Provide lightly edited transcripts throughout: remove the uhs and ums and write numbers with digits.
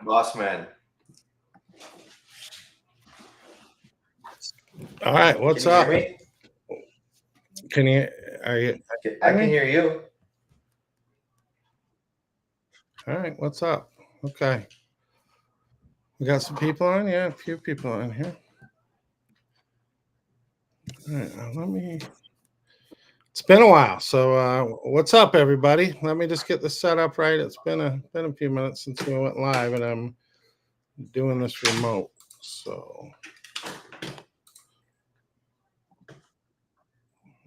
Boss man. All right, what's Can you up? hear me? Can you are you I hear can me? hear you. All right, what's up? Okay, we got some people on. Yeah, a few people on here. All right, let me. It's been a while, so what's up, everybody? Let me just get this set up right. It's been a few minutes since we went live, and I'm doing this remote. So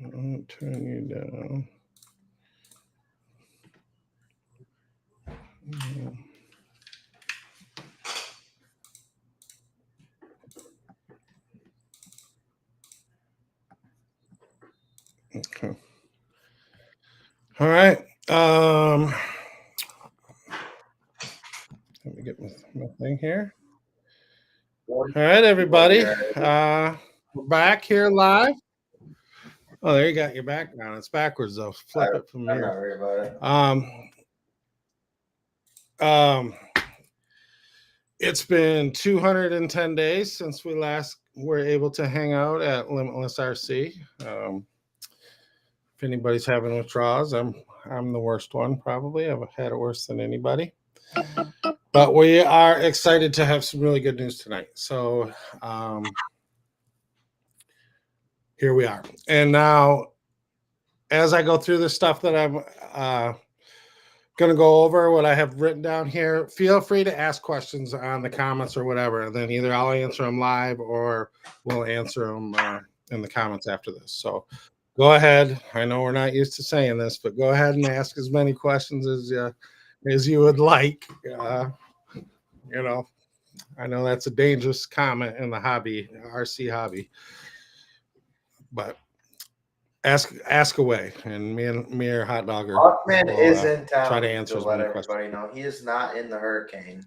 I'll turn you down. Okay. All right. Let me get my thing here. All right, everybody. We're back here live. Oh, there you got your background. It's backwards though. Flip it from I'm not here. worried about it. Um, it's been 210 days since we last were able to hang out at Limitless RC. If anybody's having withdrawals, I'm the worst one probably. I've had it worse than anybody. But we are excited to have some really good news tonight. So here we are. And now, as I go through the stuff that I'm going to go over, what I have written down here, feel free to ask questions on the comments or whatever. And then either I'll answer them live or we'll answer them in the comments after this. So go ahead. I know we're not used to saying this, but go ahead and ask as many questions as you would like. You know, I know that's a dangerous comment in the hobby, RC hobby, but ask away, and me or Hot Dogger Bossman will is in try town. to answer To as let many questions. everybody know, he is not in the hurricane.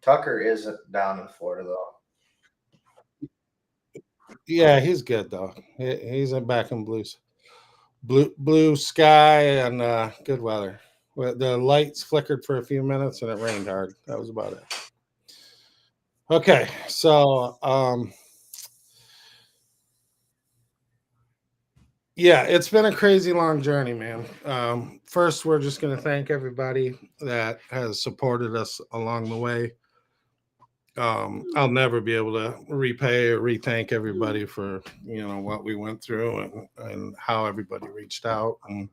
Tucker is down in Florida though. Yeah, he's good though. He's back in blue sky and good weather. The lights flickered for a few minutes and it rained hard. That was about it. Okay, so yeah, it's been a crazy long journey, man. First, we're just going to thank everybody that has supported us along the way. I'll never be able to repay or rethank everybody for what we went through and how everybody reached out, and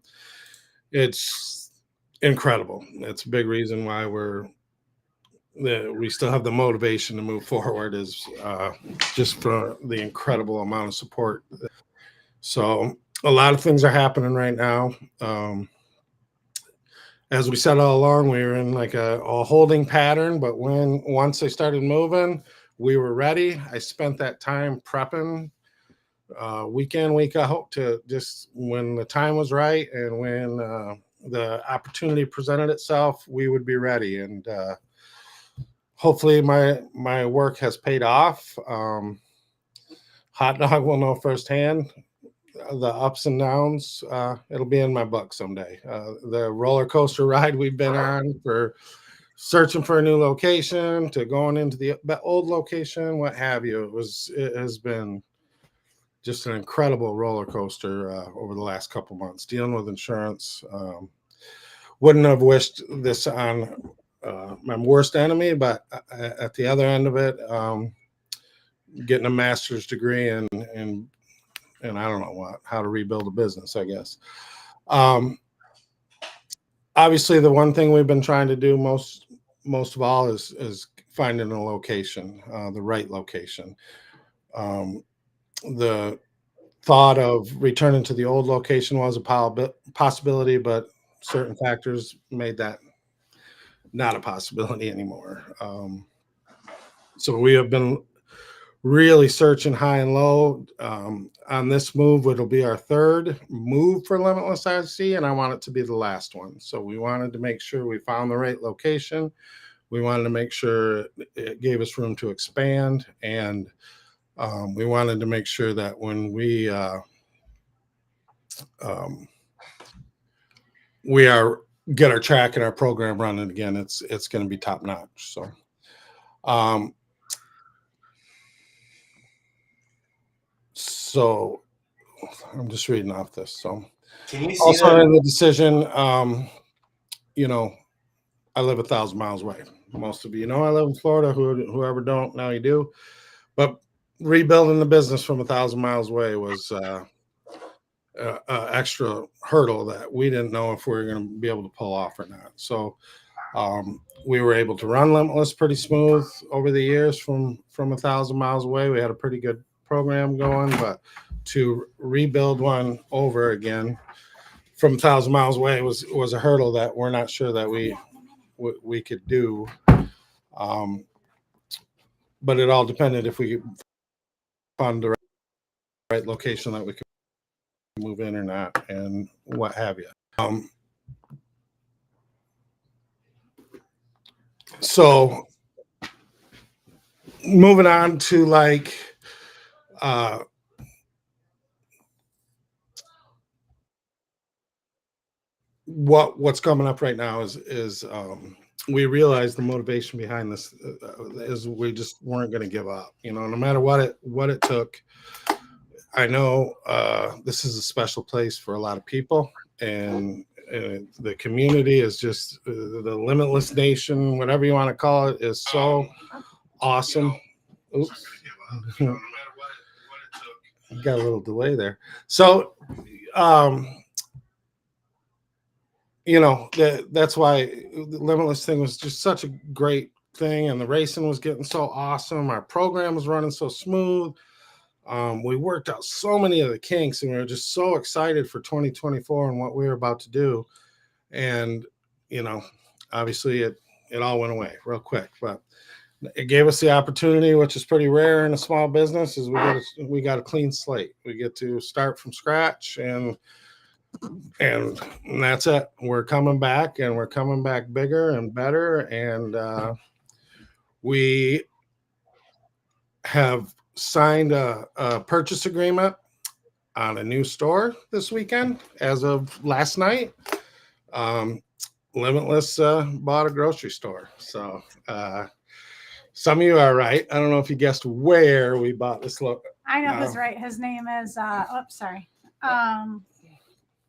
it's incredible. It's a big reason why we still have the motivation to move forward is just for the incredible amount of support. So a lot of things are happening right now. As we said all along, we were in like a holding pattern, but once they started moving, we were ready. I spent that time prepping week in, week out to just when the time was right and when the opportunity presented itself, we would be ready. And hopefully my work has paid off. Hot Dog will know firsthand the ups and downs. It'll be in my book someday. The roller coaster ride we've been on for searching for a new location to going into the old location, what have you. It has been just an incredible roller coaster over the last couple months dealing with insurance. Wouldn't have wished this on my worst enemy, but at the other end of it, getting a master's degree and I don't know how to rebuild a business, I guess. Obviously, the one thing we've been trying to do most of all is finding a location, the right location. The thought of returning to the old location was a possibility, but certain factors made that not a possibility anymore. So we have been really searching high and low. On this move, it'll be our third move for Limitless RC, and I want it to be the last one. So we wanted to make sure we found the right location. We wanted to make sure it gave us room to expand, and we wanted to make sure that when we get our track and our program running again, it's going to be top notch. So Um, so I'm just reading off this. So Can you see also that? in the decision, you know, I live 1,000 miles away. Most of you know I live in Florida. Whoever don't, now you do. But rebuilding the business from 1,000 miles away was extra hurdle that we didn't know if we were going to be able to pull off or not. So we were able to run Limitless pretty smooth over the years from 1,000 miles away. We had a pretty good program going, but to rebuild one over again from 1,000 miles away was a hurdle that we're not sure that we could do. Um, but it all depended if we could find the right location that we could move in or not, and what have you. So moving on to like uh, what's coming up right now is we realize the motivation behind this is we just weren't going to give up. You know, no matter what it took. I know this is a special place for a lot of people, and the community is just the Limitless Nation, whatever you want to call it, is so awesome. Oops. Got a little delay there. So, you know, that's why the Limitless thing was just such a great thing, and the racing was getting so awesome. Our program was running so smooth. We worked out so many of the kinks, and we were just so excited for 2024 and what we were about to do. And, you know, obviously it all went away real quick, but it gave us the opportunity, which is pretty rare in a small business, is we got a clean slate. We get to start from scratch, and that's it. We're coming back, and we're coming back bigger and better. And we have signed a purchase agreement on a new store this weekend as of last night. Limitless bought a grocery store. So some of you are right. I don't know if you guessed where we bought this. I know who's right. His name is sorry.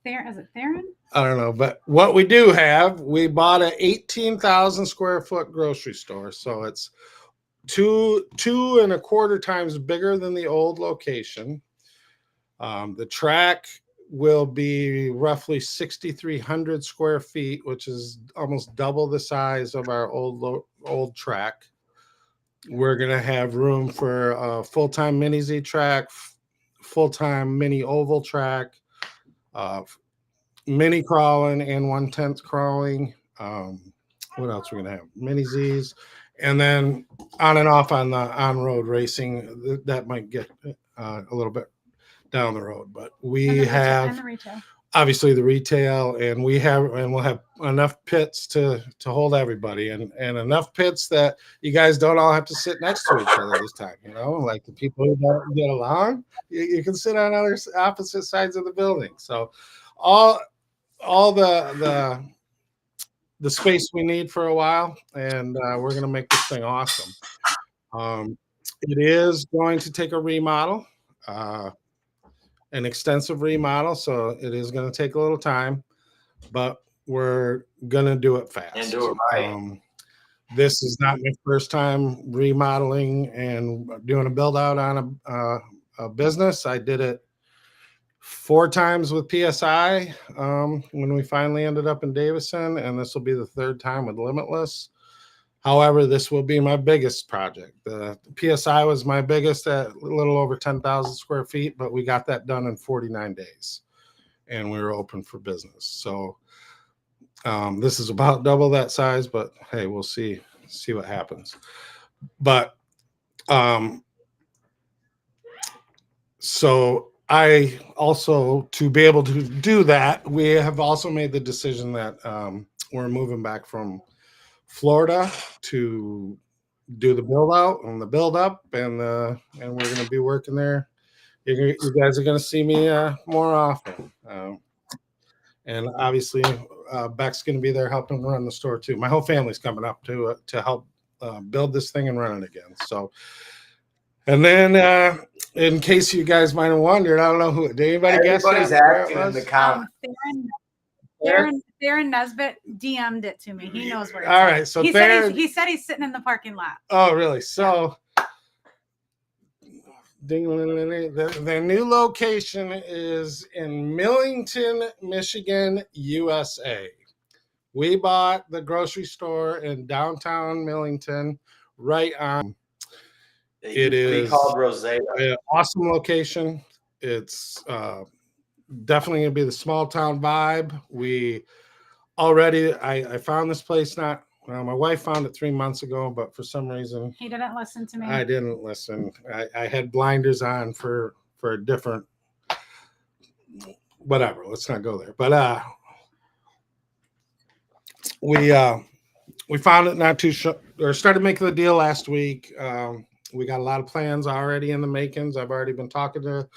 Is it Theron? I don't know, but what we do have, we bought an 18,000 square foot grocery store. So it's two and a quarter times bigger than the old location. The track will be roughly 6,300 square feet, which is almost double the size of our old track. We're going to have room for a full-time mini Z track, full-time mini oval track, mini crawling and 1/10 crawling. What else we're going to have? Mini Z's. And then on and off on the on-road racing, that might get a little bit down the road, but we have obviously the retail, and we'll have enough pits to hold everybody, and enough pits that you guys don't all have to sit next to each other this time. You know, like the people who don't get along, you can sit on opposite sides of the building. So all the space we need for a while, and we're going to make this thing awesome. It is going to take a remodel. An extensive remodel, so it is going to take a little time, but we're going to do it fast. And do it right. This is not my first time remodeling and doing a build out on a business. I did it 4 times with PSI when we finally ended up in Davison, and this will be the 3rd time with Limitless. However, this will be my biggest project. The PSI was my biggest at a little over 10,000 square feet, but we got that done in 49 days, and we were open for business. So this is about double that size, but hey, we'll see what happens. But so I also, to be able to do that, we have also made the decision that we're moving back from Florida to do the build out and the build up, and we're going to be working there. You guys are going to see me more often, and obviously Beck's going to be there helping run the store too. My whole family's coming up to help build this thing and run it again. So, and then in case you guys might have wondered, I don't know who. Did anybody guess Everybody's where it asking in was? the comments. Theron Nesbitt DM'd it to me. He knows where it's All at. right, so he Theron, said he's sitting in the parking lot. Oh, really? So, their new location is in Millington, Michigan, USA. We bought the grocery store in downtown Millington, right on. It is called Rosetta. an awesome location. It's definitely going to be the small town vibe. We already, I found this place not, well, my wife found it 3 months ago, but for some reason He didn't listen to me. I didn't listen. I had blinders on for a different, whatever. Let's not go there. But we found it not too sure, or started making the deal last week. We got a lot of plans already in the makings. I've already been talking to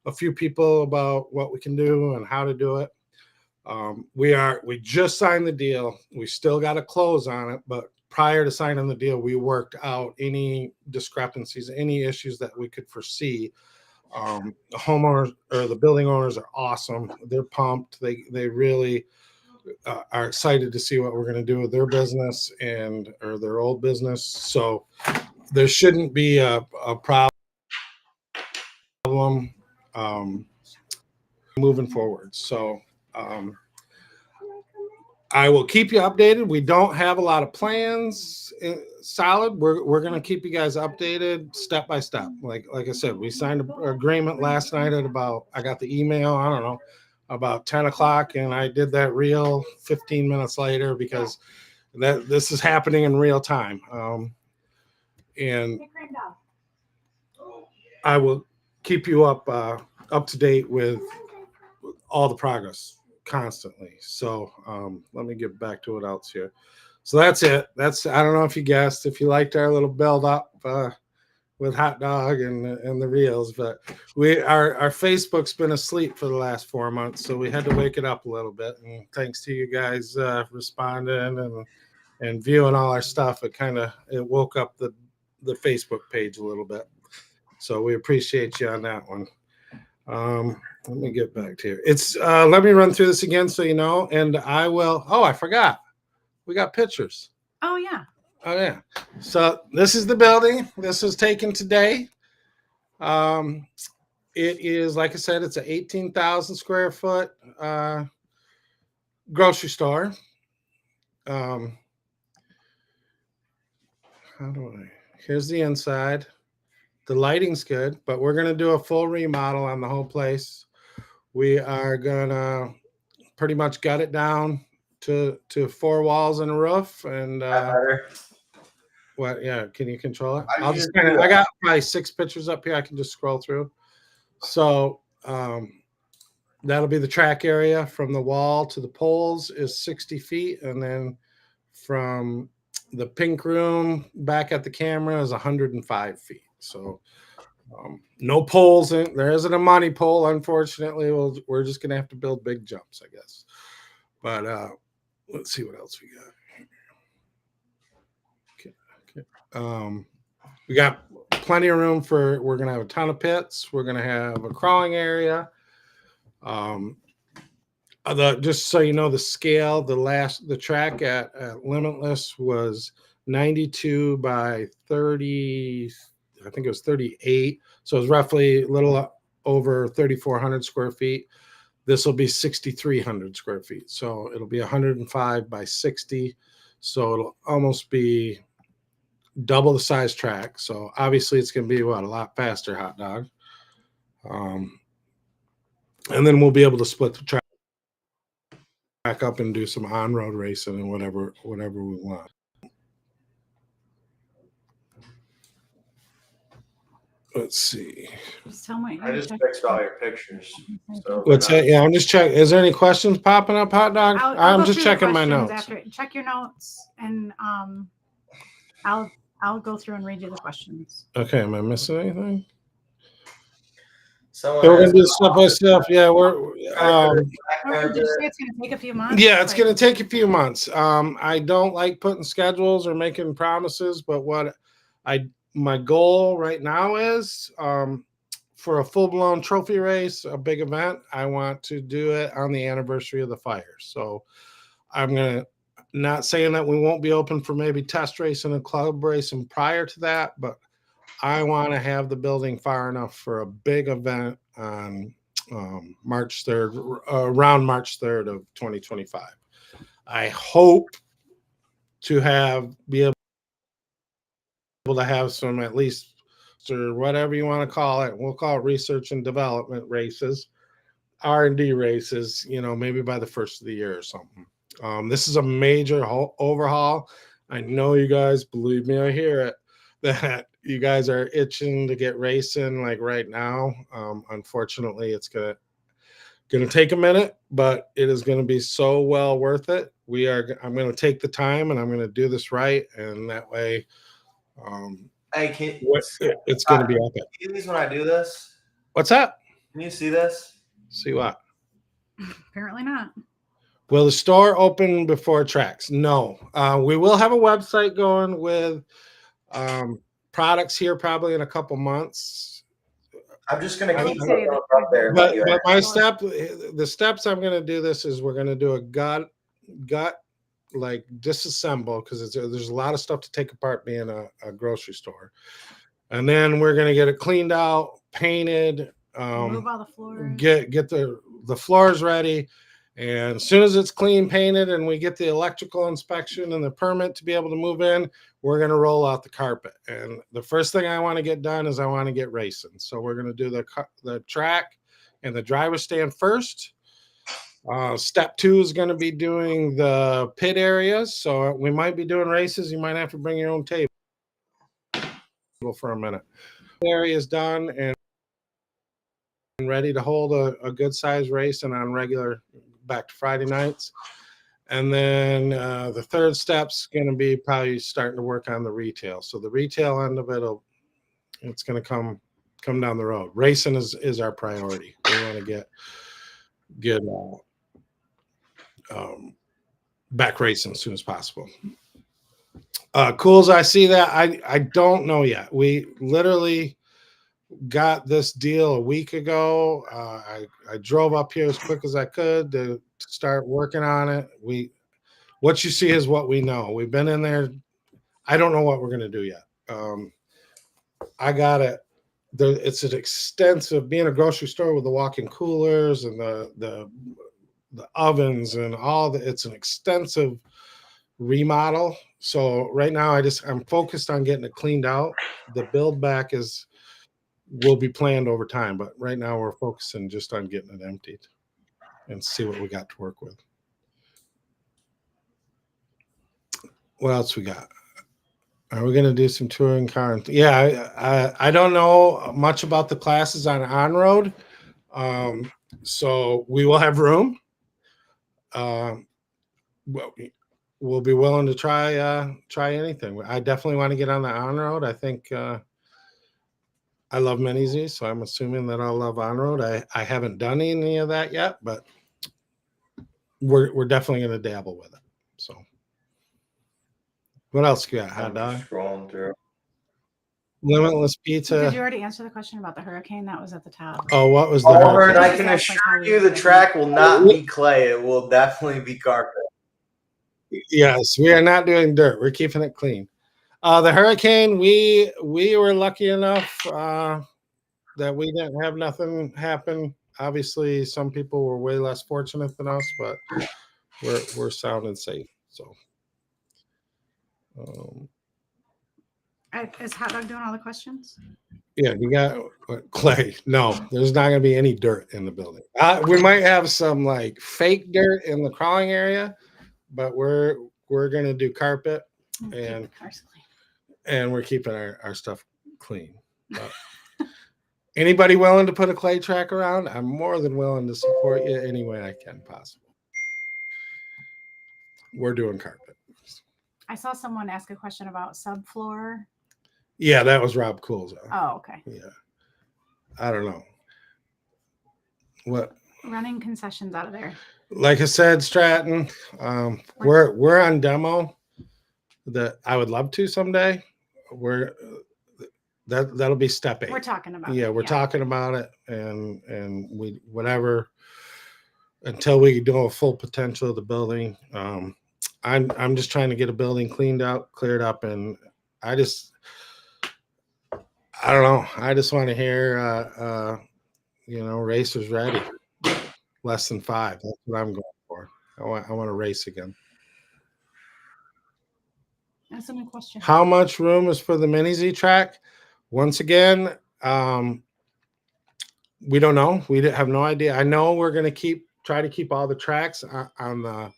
a few people about what we can do and how to do it. We just signed the deal. We still got to close on it, but prior to signing the deal, we worked out any discrepancies, any issues that we could foresee. The homeowners or the building owners are awesome. They're pumped. They really are excited to see what we're going to do with their business or their old business. So there shouldn't be a problem moving forward. So I will keep you updated. We don't have a lot of plans solid. We're going to keep you guys updated step by step. Like I said, we signed an agreement last night at I got the email, I don't know, about 10 o'clock, and I did that reel 15 minutes later because this is happening in real time. And I will keep you up to date with all the progress constantly. So let me get back to what else here. So that's it. I don't know if you guessed, if you liked our little build up with hot dog and the reels, but our Facebook's been asleep for the last 4 months, so we had to wake it up a little bit. And thanks to you guys responding and viewing all our stuff, it woke up the Facebook page a little bit. So we appreciate you on that one. Let me get back to it. Let me run through this again so you know, and I will. Oh, I forgot. We got pictures. Oh yeah. Oh yeah. So this is the building. This was taken today. It is, like I said, it's an 18,000 square foot grocery store. Here's the inside. The lighting's good, but we're going to do a full remodel on the whole place. We are going to pretty much gut it down to 4 walls and a roof. And yeah, can you control it? I got probably 6 pictures up here. I can just scroll through. So that'll be the track area. From the wall to the poles is 60 feet. And then from the pink room back at the camera is 105 feet. So no poles. There isn't a money pole, unfortunately. We're just going to have to build big jumps, I guess. But let's see what else we got. Okay. We got plenty of room we're going to have a ton of pits. We're going to have a crawling area. Just so you know, the scale, the track at Limitless was 92 by 30, I think it was 38. So it was roughly a little over 3,400 square feet. This will be 6,300 square feet. So it'll be 105 by 60. So it'll almost be double the size track. So obviously it's going to be a lot faster hot dog. And then we'll be able to split the track up and do some on-road racing and whatever we want. Let's see. I just fixed all your pictures. So what's that? Yeah, I'm just checking. Is there any questions popping up, hot dog? I'm just checking my notes. Check your notes, and I'll go through and read you the questions. Okay, am I missing anything? Someone we're gonna asked do stuff by stuff. Yeah, we're Or did you say it's going to take a few months? yeah, it's Like, going to take a few months. I don't like putting schedules or making promises, but what my goal right now is for a full blown trophy race, a big event. I want to do it on the anniversary of the fire. So I'm gonna not saying that we won't be open for maybe test racing and club racing prior to that, but I want to have the building far enough for a big event on March 3rd, around March 3rd of 2025. I hope to be able to have some at least, or whatever you want to call it. We'll call it research and development races, R&D races. Maybe by the first of the year or something. This is a major overhaul. I know you guys, believe me, I hear it, that you guys are itching to get racing like right now. Unfortunately, it's gonna take a minute, but it is gonna be so well worth it. I'm gonna take the time and I'm gonna do this right, and that way, Hey, it's gonna be epic. see these when I do this? What's that? Can you see this? See what? apparently not. Will the store open before tracks? No. We will have a website going with products here probably in a couple months. I'm just gonna I keep would say looking that up there. But But my the steps I'm going to do this is we're going to do a gut like disassemble, because there's a lot of stuff to take apart being a grocery store, and then we're going to get it cleaned out, painted, Remove all the floors. get the floors ready, and as soon as it's clean painted and we get the electrical inspection and the permit to be able to move in, we're going to roll out the carpet. And the first thing I want to get done is I want to get racing. So we're going to do the track and the driver stand first. Step 2 is going to be doing the pit areas. So we might be doing races. You might have to bring your own table for a minute. The area is done and ready to hold a good size race and on regular back to Friday nights. And then the third step's going to be probably starting to work on the retail. So the retail end of it's going to come down the road. Racing is our priority. We want to get back racing as soon as possible. Cool as I see that, I don't know yet. We literally got this deal a week ago. I drove up here as quick as I could to start working on it. What you see is what we know. We've been in there. I don't know what we're going to do yet. I got it. It's an extensive, being a grocery store with the walk-in coolers and the ovens and it's an extensive remodel. So right now I'm focused on getting it cleaned out. The build back will be planned over time, but right now we're focusing just on getting it emptied and see what we got to work with. What else we got? Are we going to do some touring car? Yeah, I don't know much about the classes on road, so we will have room. We'll be willing to try anything. I definitely want to get on the on road. I think I love Mini Z, so I'm assuming that I'll love on road. I haven't done any of that yet, but we're definitely going to dabble with it. So. What else you got? Hot dog? Scrolling through. Limitless pizza. Did you already answer the question about the hurricane? That was at the top. Oh, what was the Oliver, and hurricane? I can assure you the track will not be clay. It will definitely be carpet. Yes, we are not doing dirt. We're keeping it clean. The hurricane, we were lucky enough that we didn't have nothing happen. Obviously, some people were way less fortunate than us, but we're sound and safe. So. Is Hot Dog doing all the questions? Yeah, you got clay. No, there's not going to be any dirt in the building. We might have some like fake dirt in the crawling area, but we're going to do carpet and we're keeping our stuff clean. But anybody willing to put a clay track around, I'm more than willing to support you any way I can possible. We're doing carpet. I saw someone ask a question about subfloor. Yeah, that was Rob Cool's. Oh, okay. Yeah. I don't know. What? Running concessions out of there. Like I said, Stratton, we're on demo. That I would love to someday. We're that'll be step 8. We're talking about Yeah, it. we're talking about it, and we whatever until we do a full potential of the building. I'm just trying to get a building cleaned out, cleared up, and I don't know. I just want to hear racers ready. Less than 5. That's what I'm going for. I want to race again. That's a new question. How much room is for the mini Z track? Once again, we don't know. We have no idea. I know we're going to try to keep all the tracks on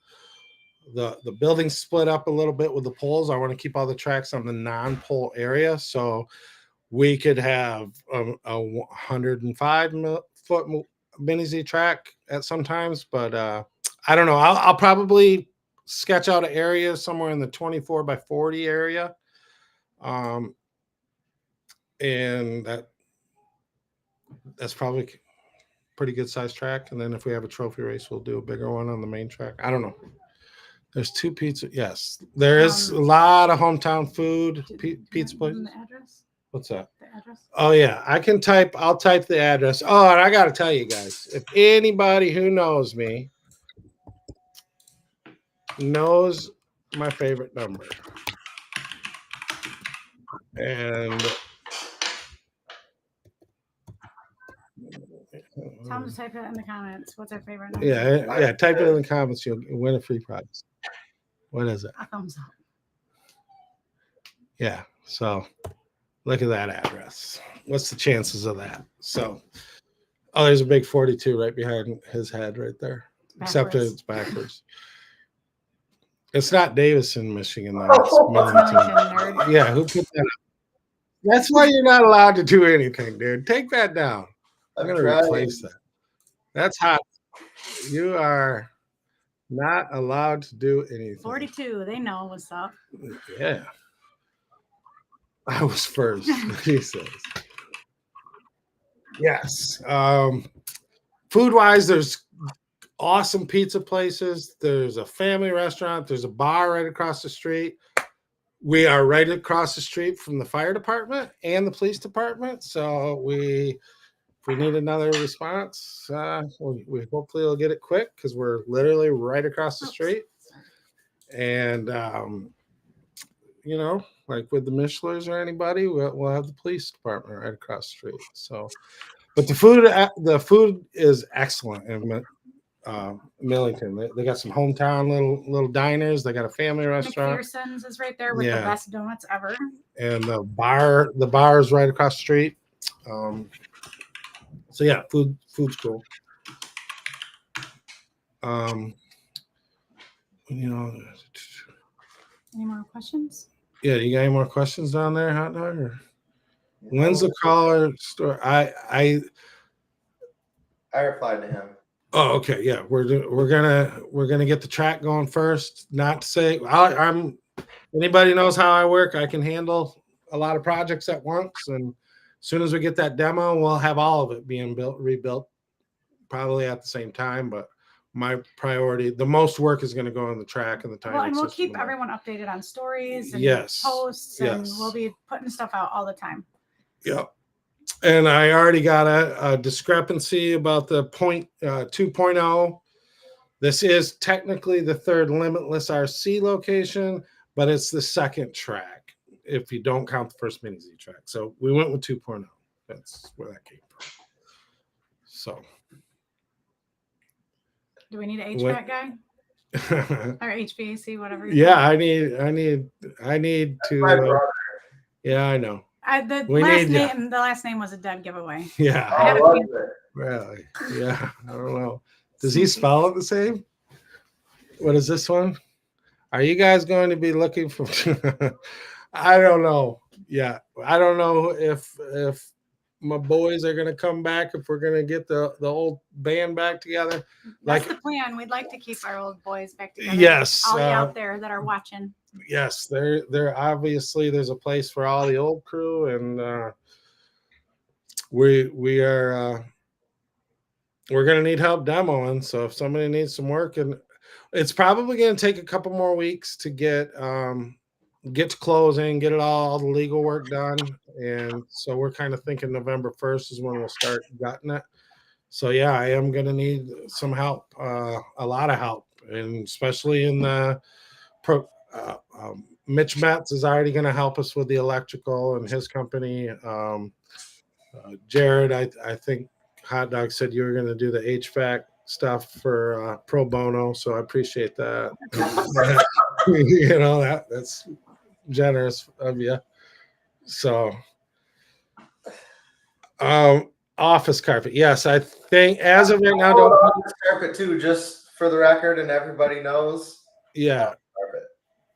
the building split up a little bit with the poles. I want to keep all the tracks on the non-pole area, so we could have a 105-foot mini Z track at sometimes. But I don't know. I'll probably sketch out an area somewhere in the 24 by 40 area. And that's probably pretty good sized track. And then if we have a trophy race, we'll do a bigger one on the main track. I don't know. There's 2 pizza. Yes, there is a lot of hometown food pizza places. The address? What's that? The address? Oh yeah, I'll type the address. Oh, and I got to tell you guys, if anybody who knows me knows my favorite number, and Tell them to type it in the comments. What's our favorite number? yeah, type it in the comments. You'll win a free prize. What is it? A thumbs up. Yeah. So look at that address. What's the chances of that? So, there's a big 42 right behind his head right there. Except Backwards. it's backwards. It's not Davison, Michigan, though. It's Millington, Millington. nerd. Yeah, who put that up? That's why you're not allowed to do anything, dude. Take that down. I'm going to replace that. That's hot. You are not allowed to do anything. 42. They know what's up. Yeah. I was first, he says. Yes. Food-wise, there's awesome pizza places. There's a family restaurant. There's a bar right across the street. We are right across the street from the fire department and the police department. So if we need another response, we hopefully will get it quick because we're literally right across the street. And like with the Michelers or anybody, we'll have the police department right across the street. So, but the food is excellent in Millington. They got some hometown little diners. They got a family restaurant. McPherson's is right there with the best donuts ever. And the bar is right across the street. So yeah, food's cool. Any more questions? Yeah, you got any more questions down there, Hot Dog? Or when's the caller store? I replied to him. Oh, okay. Yeah, we're gonna get the track going first. Not to say I'm anybody knows how I work. I can handle a lot of projects at once, and as soon as we get that demo, we'll have all of it being rebuilt, probably at the same time. But my priority, the most work is going to go on the track and the time. Well, and we'll keep everyone updated on stories and posts, and we'll be putting stuff out all the time. Yep. And I already got a discrepancy about the 2.0. This is technically the third Limitless RC location, but it's the second track if you don't count the first mini Z track. So we went with 2.0. That's where that came from. So. Do we need an HVAC guy? Or HVAC, whatever. Yeah, I need to. Yeah, I know. The last name was a dead giveaway. Yeah. I love it. Really? Yeah. I don't know. Does he spell it the same? What is this one? Are you guys going to be looking for? I don't know. Yeah, I don't know if my boys are going to come back, if we're going to get the old band back together. That's the plan. We'd like to keep our old boys back together. Yes. All out there that are watching. Yes, there obviously there's a place for all the old crew, and we are we're going to need help demoing. So if somebody needs some work, and it's probably going to take a couple more weeks to get to closing, get it all the legal work done. And so we're kind of thinking November 1st is when we'll start gutting it. So yeah, I am going to need some help, a lot of help, and especially in the Mitch Metz is already going to help us with the electrical and his company. Jared, I think Hot Dog said you were going to do the HVAC stuff for pro bono, so I appreciate that. That's generous of you. So, office carpet. Yes, I think as of right now, office carpet too, just for the record, and everybody knows. Yeah,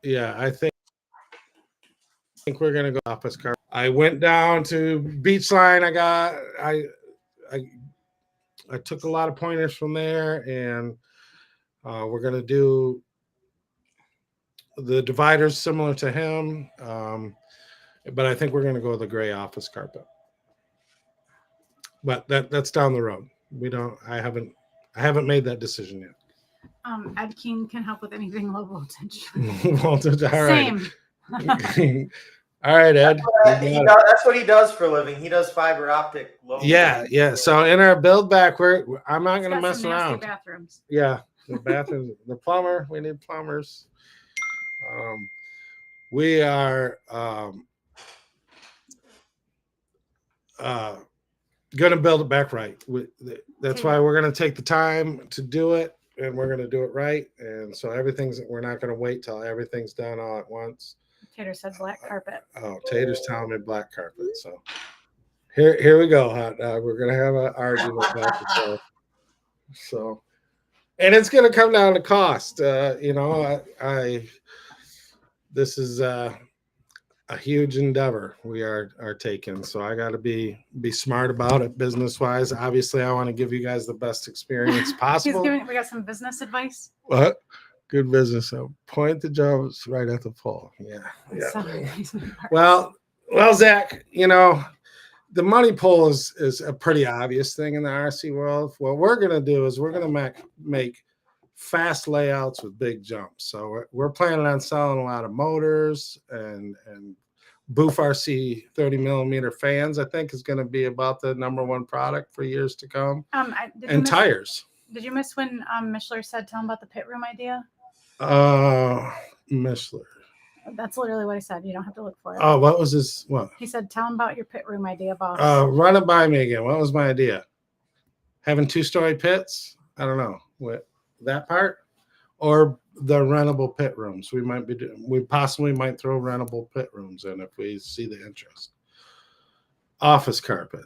yeah, I think we're gonna go office carpet. I went down to Beachline. I took a lot of pointers from there, and we're gonna do the dividers similar to him, but I think we're gonna go with the gray office carpet. But that's down the road. I haven't made that decision yet. Ed King can help with anything low voltage. Voltage, all right. Same. All right, Ed. That's what he does for a living. He does fiber optic. Yeah. So in our build back, I'm not going to mess around. Bathrooms. Yeah, the bathrooms, the plumber. We need plumbers. We are going to build it back right. That's why we're going to take the time to do it, and we're going to do it right. And so we're not going to wait till everything's done all at once. Tater said black carpet. Oh, Tater's telling me black carpet. So here we go, Hot Dog. We're gonna have an argument back and forth. So, and it's gonna come down to cost. This is a huge endeavor we are taking. So I got to be smart about it business wise. Obviously, I want to give you guys the best experience possible. We got some business advice. What? Good business. So point the jobs right at the pole. Yeah. Well, Zach, the money pull is a pretty obvious thing in the RC world. What we're going to do is we're going to make fast layouts with big jumps. So we're planning on selling a lot of motors and Boof RC 30 millimeter fans. I think is going to be about the #1 product for years to come. And tires. Did you miss when Mishler said, tell him about the pit room idea? Mishler. That's literally what he said. You don't have to look for it. Oh, what was this? What? He said, tell him about your pit room idea, boss. Run it by me again. What was my idea? Having 2-story pits? I don't know. What, that part? Or the rentable pit rooms. We possibly might throw rentable pit rooms in if we see the interest. Office carpet.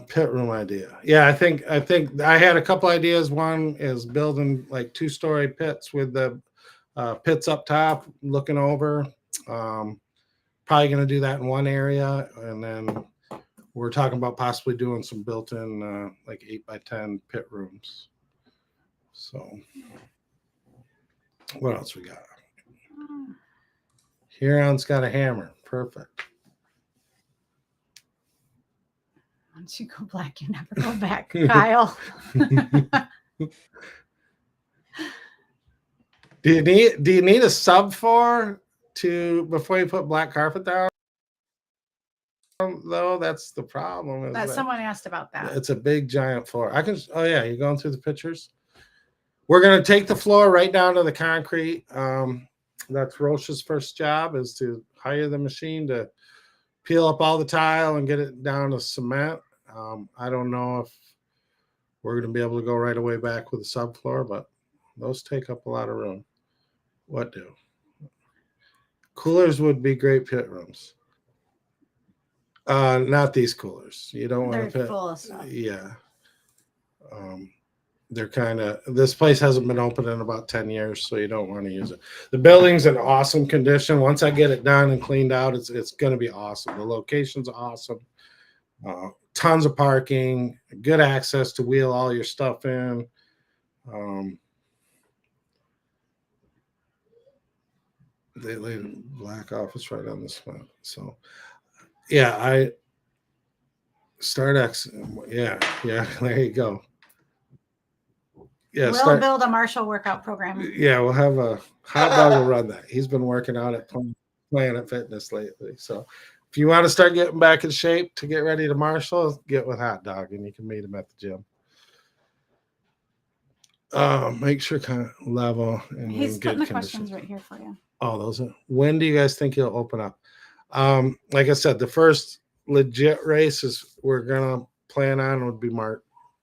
Pit room idea. Yeah, I think I had a couple ideas. One is building like 2-story pits with the pits up top looking over. Probably going to do that in one area, and then we're talking about possibly doing some built-in like 8x10 pit rooms. So what else we got? Huron's got a hammer. Perfect. Once you go black, you never go back, Kyle. Do you need a sub floor before you put black carpet down? Though that's the problem. Someone asked about that. It's a big giant floor. Oh yeah, you're going through the pictures. We're gonna take the floor right down to the concrete. That's Roche's first job, is to hire the machine to peel up all the tile and get it down to cement. I don't know if we're going to be able to go right away back with the subfloor, but those take up a lot of room. What do? Coolers would be great pit rooms. Not these coolers. You don't want to pit. Full of stuff. Yeah. They're this place hasn't been open in about 10 years, so you don't want to use it. The building's in awesome condition. Once I get it done and cleaned out, it's going to be awesome. The location's awesome. Tons of parking, good access to wheel all your stuff in. They laid a black office right on the spot. So, yeah, Start X. Yeah. There you go. Yeah. We'll build a Marshall workout program. Yeah, we'll have a Hot Dog will run that. He's been working out at Planet Fitness lately. So if you want to start getting back in shape to get ready to Marshall, get with Hot Dog and you can meet him at the gym. Make sure kind of level and he's in putting good the condition. questions right here for you. Oh, those are, when do you guys think you'll open up? Like I said, the first legit race is we're gonna plan on would be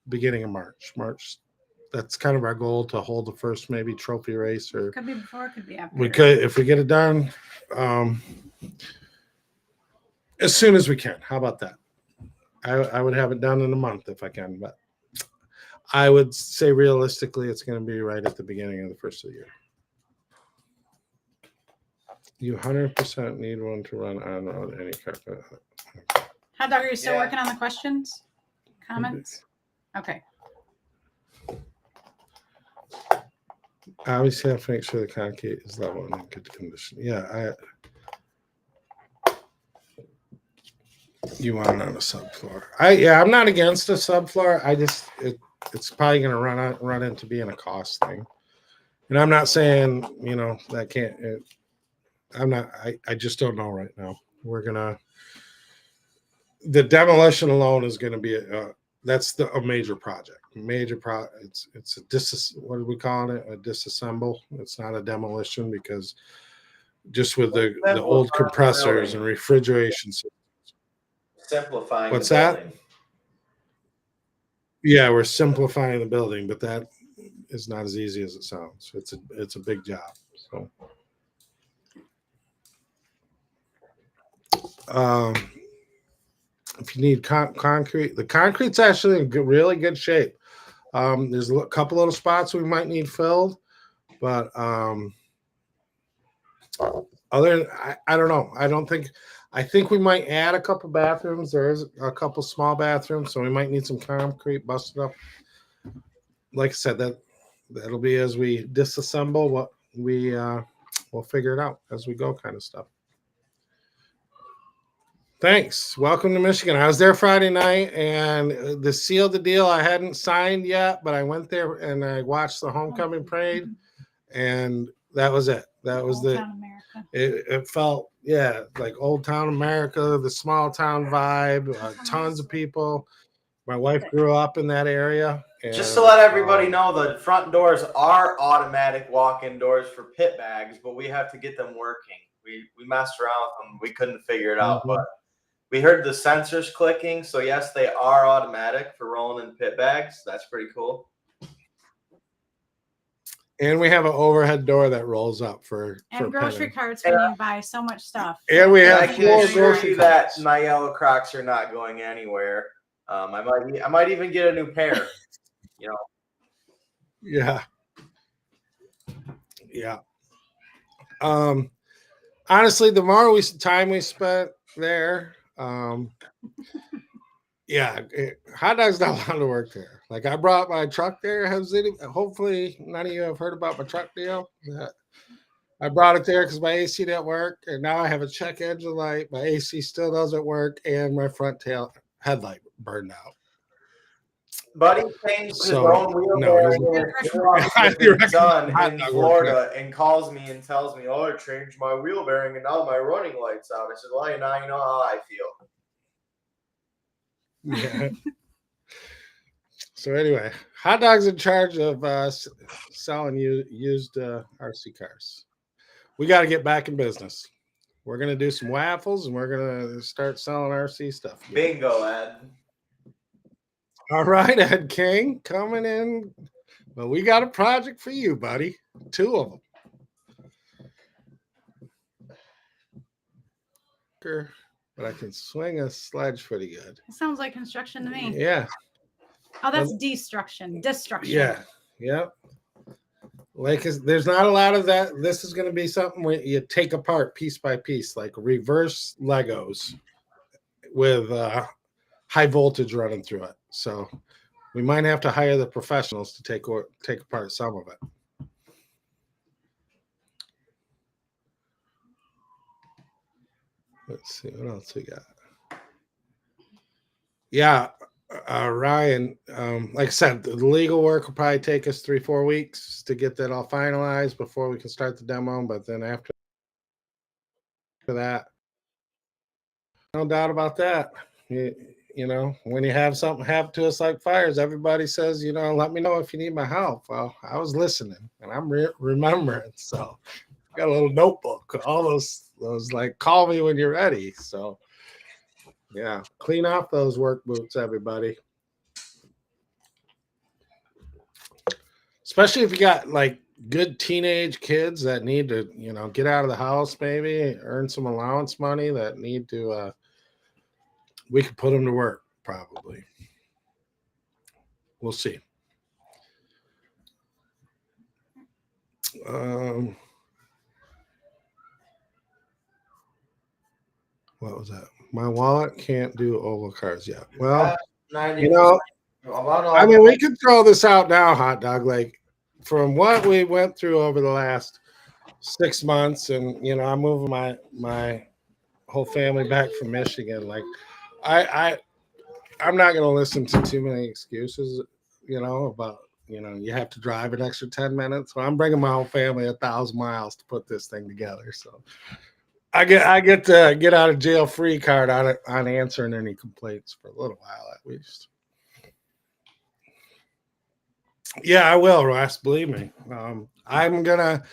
beginning of March. That's kind of our goal, to hold the first maybe trophy race, or could be before, could be after. We could, if we get it done, as soon as we can. How about that? I would have it done in a month if I can, but I would say realistically, it's going to be right at the beginning of the first of the year. You 100% need one to run on road any carpet. Hot Dog, are you still working on the questions? Comments? Okay. I always have to make sure the concrete is level and in good condition. Yeah, you want it on a subfloor. I'm not against a subfloor. It's probably going to run into being a cost thing. And I'm not saying, that can't. I just don't know right now. The demolition alone is going to be that's a major project. It's what are we calling it? A disassemble. It's not a demolition, because just with the old compressors and refrigeration systems. Simplifying. What's the building. that? Yeah, we're simplifying the building, but that is not as easy as it sounds. It's a big job. So, if you need concrete, the concrete's actually in really good shape. There's a couple little spots we might need filled, but other than, I don't know. I think we might add a couple bathrooms. There's a couple small bathrooms, so we might need some concrete busted up. Like I said, that'll be as we disassemble what we'll figure it out as we go, kind of stuff. Thanks. Welcome to Michigan. I was there Friday night, and the seal the deal I hadn't signed yet, but I went there and I watched the homecoming parade, and that was it. That was it felt, like old town America, the small town vibe, tons of people. My wife grew up in that area. And, just to let everybody know, the front doors are automatic walk-in doors for pit bags, but we have to get them working. We messed around with them. We couldn't figure it out, but we heard the sensors clicking. So yes, they are automatic for rolling in pit bags. That's pretty cool. And we have an overhead door that rolls up for grocery carts when you buy so much stuff. And we have I can assure you that my yellow Crocs are not going anywhere. I might even get a new pair. Yeah. Honestly, the more time we spent there, Hot Dog's not allowed to work there. Like, I brought my truck there. Hopefully none of you have heard about my truck deal. I brought it there because my AC didn't work, and now I have a check engine light. My AC still doesn't work, and my front tail headlight burned out. Buddy changed his own wheel bearing with his son in Florida and calls me and tells me, "Oh, I changed my wheel bearing and now my running light's out." I said, "Well, now you know how I feel." Yeah. So anyway, Hot Dog's in charge of selling used RC cars. We got to get back in business. We're going to do some waffles, and we're going to start selling RC stuff. Bingo, Ed. All right, Ed King, coming in. Well, we got a project for you, buddy. 2 of them. But I can swing a sledge pretty good. It sounds like construction to me. Yeah. Oh, that's destruction. Yeah. Yep. Like, there's not a lot of that. This is going to be something where you take apart piece by piece, like reverse Legos with high voltage running through it. So we might have to hire the professionals to take apart some of it. Let's see what else we got. Yeah, Ryan, like I said, the legal work will probably take us 3-4 weeks to get that all finalized before we can start the demo. But then after that, no doubt about that. You know, when you have something happen to us like fires, everybody says, you know, let me know if you need my help. Well, I was listening and I'm remembering. So I got a little notebook, all those like, call me when you're ready. So yeah, clean off those work boots, everybody. Especially if you got like good teenage kids that need to, you know, get out of the house, maybe earn some allowance money that need to, we could put them to work probably. We'll see. What was that? My wallet can't do oval cars yet. Well, you know, I mean, we could throw this out now, hot dog. Like, from what we went through over the last 6 months, and you know, I'm moving my whole family back from Michigan. Like, I'm not going to listen to too many excuses, you know, about, you know, you have to drive an extra 10 minutes. So I'm bringing my whole family 1,000 miles to put this thing together. So I get to get out of jail free card on answering any complaints for a little while at least. Yeah, I will, Ross. Believe me. I'm gonna,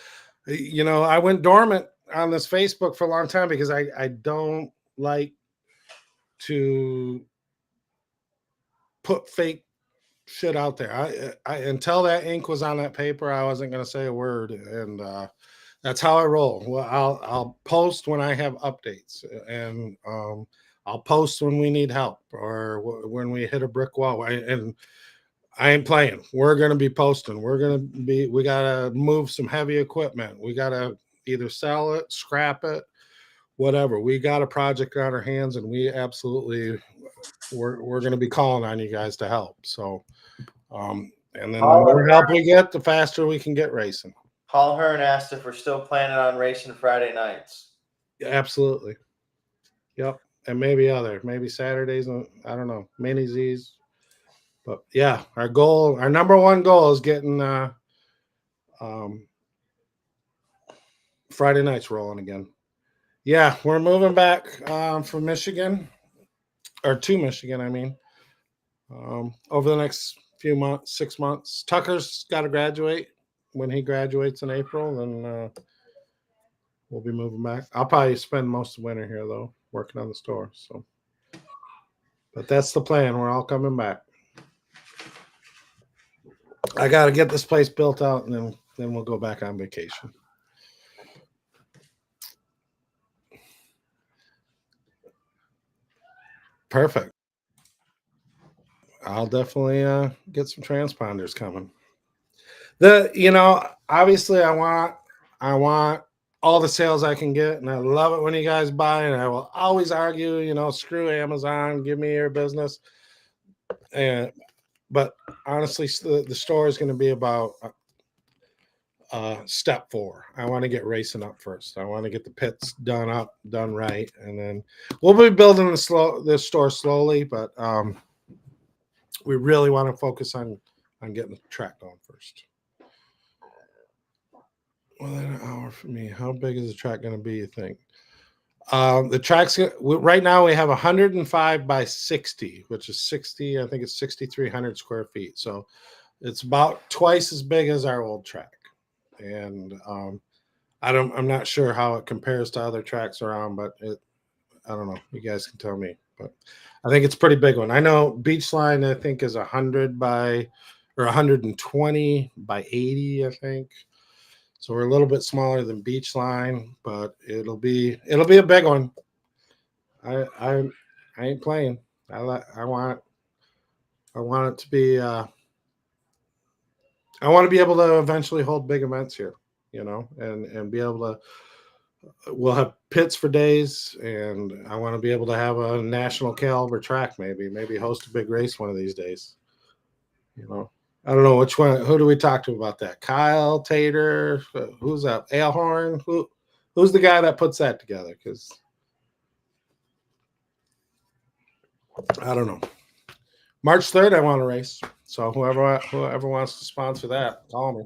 you know, I went dormant on this Facebook for a long time because I don't like to put fake shit out there. I until that ink was on that paper, I wasn't gonna say a word, and that's how I roll. Well, I'll post when I have updates, and I'll post when we need help or when we hit a brick wall. And I ain't playing. We're gonna be posting. We gotta move some heavy equipment. We gotta either sell it, scrap it, whatever. We got a project on our hands, and we absolutely we're gonna be calling on you guys to help. So and then the more help we get, the faster we can get racing. Paul Hearn asked if we're still planning on racing Friday nights. Yeah, absolutely. Yep. And maybe Saturdays. I don't know, mini Z's. But yeah, our number one goal is getting Friday nights rolling again. Yeah, we're moving back from Michigan, or to Michigan, I mean, over the next few months, 6 months. Tucker's got to graduate. When he graduates in April, then we'll be moving back. I'll probably spend most of the winter here, though, working on the store. So, but that's the plan. We're all coming back. I got to get this place built out, and then we'll go back on vacation. Perfect. I'll definitely get some transponders coming. Obviously I want all the sales I can get, and I love it when you guys buy, and I will always argue, screw Amazon, give me your business. But honestly, the store is going to be about step 4. I want to get racing up first. I want to get the pits done right, and then we'll be building the store slowly, but we really want to focus on getting the track going first. Well, an hour for me. How big is the track going to be, you think? The track's right now we have 105 by 60, which is 60. I think it's 6,300 square feet. So it's about twice as big as our old track. And I'm not sure how it compares to other tracks around, but I don't know. You guys can tell me. But I think it's a pretty big one. I know Beachline, I think, is 100 by or 120 by 80, I think. So we're a little bit smaller than Beachline, but it'll be a big one. I ain't playing. I want it to be. I want to be able to eventually hold big events here, and be able to. We'll have pits for days, and I want to be able to have a national caliber track. Maybe host a big race one of these days. I don't know which one. Who do we talk to about that? Kyle Tater, who's that? Alehorn, who's the guy that puts that together? Because I don't know. March 3rd, I want to race. So whoever wants to sponsor that, call me.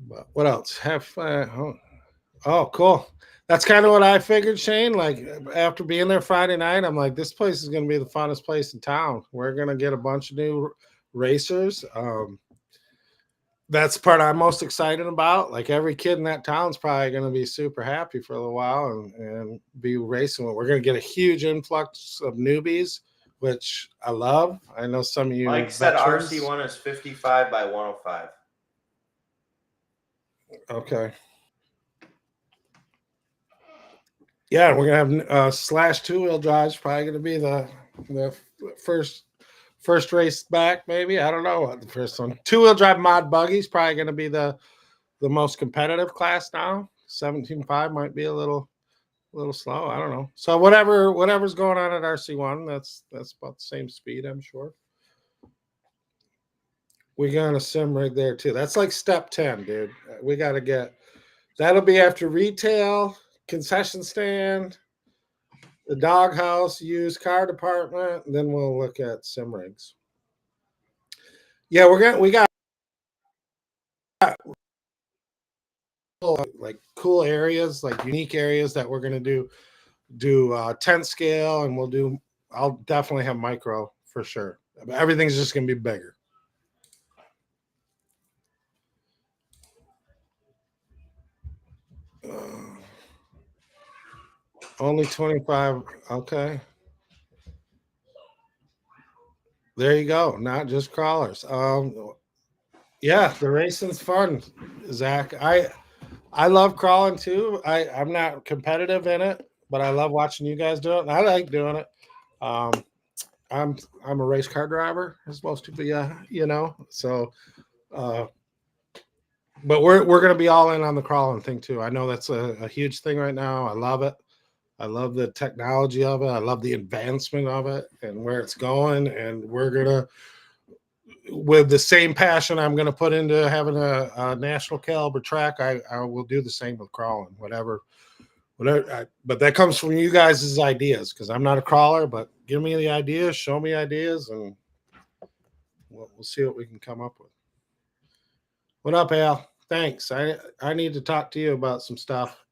But what else? Have fun. Oh, cool. That's kind of what I figured, Shane. Like after being there Friday night, I'm like, this place is going to be the funnest place in town. We're going to get a bunch of new racers. That's the part I'm most excited about. Like every kid in that town's probably going to be super happy for a little while and be racing. We're going to get a huge influx of newbies, which I love. I know some of you. Mike said RC1 is 55 by 105. Okay. Yeah, we're gonna have slash 2-wheel drives. Probably gonna be the first race back. Maybe I don't know what the first one. 2-wheel drive mod buggies probably gonna be the most competitive class now. 17.5 might be a little slow. I don't know. So whatever's going on at RC1, that's about the same speed, I'm sure. We got a sim rig there too. That's like step 10, dude. We got to get that'll be after retail, concession stand, the doghouse, used car department, and then we'll look at sim rigs. Yeah, we got like cool areas, like unique areas that we're gonna do tent scale, and I'll definitely have micro for sure. Everything's just gonna be bigger. Only 25. Okay. There you go. Not just crawlers. Yeah, the racing's fun, Zach. I love crawling too. I'm not competitive in it, but I love watching you guys do it. And I like doing it. I'm a race car driver, as most people, So, but we're gonna be all in on the crawling thing too. I know that's a huge thing right now. I love it. I love the technology of it. I love the advancement of it and where it's going. And we're gonna, with the same passion I'm gonna put into having a national caliber track, I will do the same with crawling. Whatever. But that comes from you guys' ideas, because I'm not a crawler. But give me the ideas, show me ideas, and we'll see what we can come up with. What up, Al? Thanks. I need to talk to you about some stuff.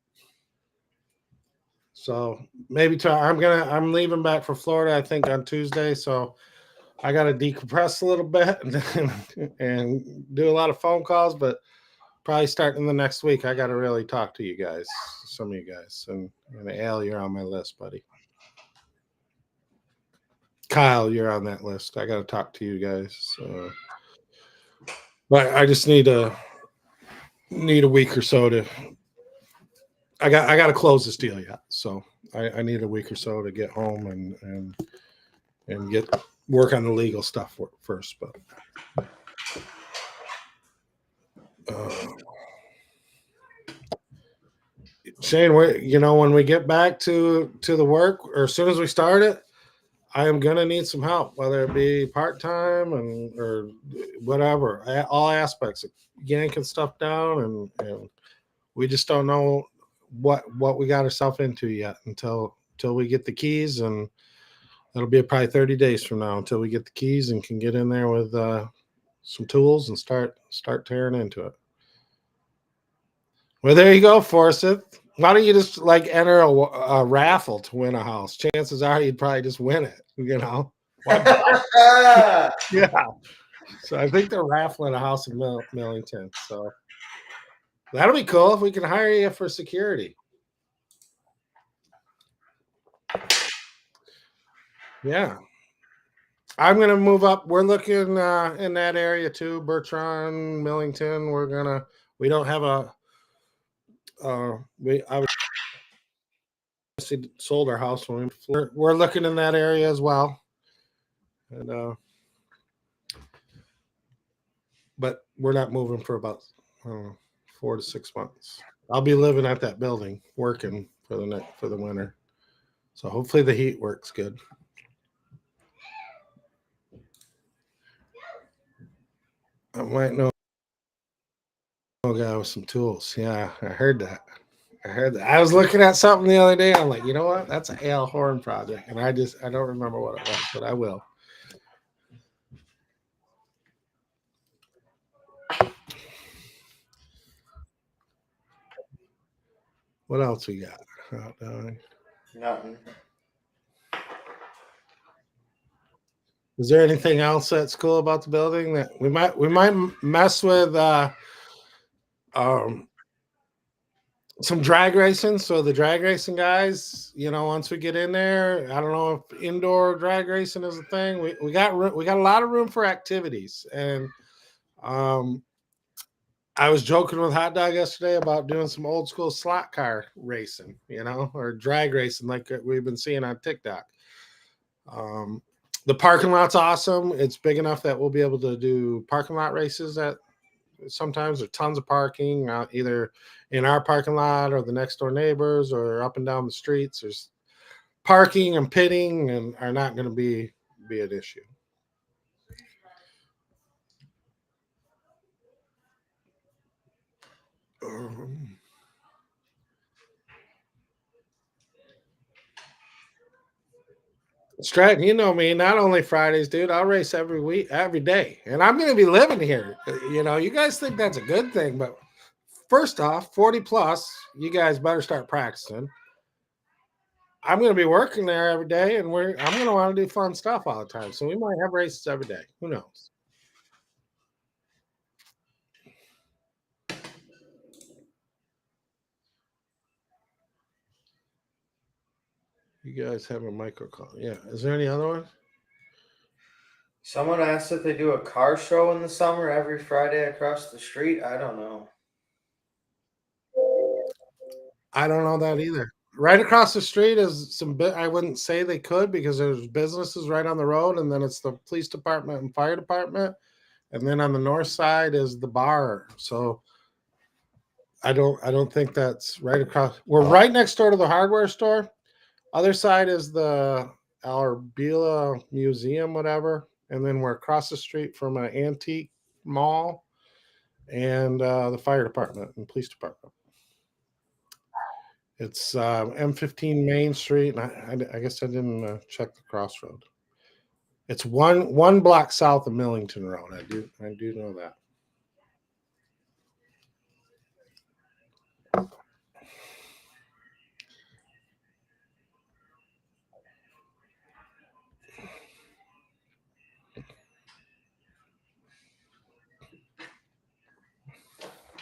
So maybe I'm leaving back for Florida, I think, on Tuesday. So I got to decompress a little bit and do a lot of phone calls, but probably starting the next week, I got to really talk to you guys, some of you guys. And Al, you're on my list, buddy. Kyle, you're on that list. I got to talk to you guys. But I just need a week or so to. I got to close this deal yet, so I need a week or so to get home and get work on the legal stuff first. But Shane, when we get back to the work, or as soon as we start it, I am gonna need some help, whether it be part time or whatever, all aspects of yanking stuff down, and we just don't know what we got ourselves into yet until we get the keys, and that'll be probably 30 days from now until we get the keys and can get in there with some tools and start tearing into it. Well, there you go, Forsyth. Why don't you just like enter a raffle to win a house? Chances are you'd probably just win it, Yeah. So I think they're raffling a house in Millington. So that'll be cool if we can hire you for security. Yeah. I'm going to move up. We're looking in that area too. Bertrand, Millington. We don't have I obviously sold our house when we're looking in that area as well. And, but we're not moving for about 4 to 6 months. I'll be living at that building, working for the winter. So hopefully the heat works good. I might know a guy with some tools. Yeah, I heard that. I heard that. I was looking at something the other day. I'm like, you know what? That's an Al Horn project, and I don't remember what it was, but I will. What else we got? Nothing. Is there anything else that's cool about the building that we might mess with? Some drag racing. So the drag racing guys, once we get in there, I don't know if indoor drag racing is a thing. We got a lot of room for activities, and I was joking with Hot Dog yesterday about doing some old school slot car racing, or drag racing like we've been seeing on TikTok. The parking lot's awesome. It's big enough that we'll be able to do parking lot races at sometimes there's tons of parking either in our parking lot or the next door neighbors or up and down the streets. There's parking and pitting and are not going to be an issue. Stratton, you know me, not only Fridays, dude. I'll race every week, every day. And I'm going to be living here. You guys think that's a good thing, but first off, 40 plus, you guys better start practicing. I'm going to be working there every day, and I'm going to want to do fun stuff all the time. So we might have races every day. Who knows? You guys have a micro call. Yeah. Is there any other one? Someone asked if they do a car show in the summer every Friday across the street. I don't know. I don't know that either. Right across the street is some bit. I wouldn't say they could because there's businesses right on the road, and then it's the police department and fire department, and then on the north side is the bar. So I don't think that's right across. We're right next door to the hardware store. Other side is the Arbela Museum, whatever, and then we're across the street from an antique mall and the fire department and police department. It's M15 Main Street, and I guess I didn't check the crossroad. It's one block south of Millington Road. I do know that.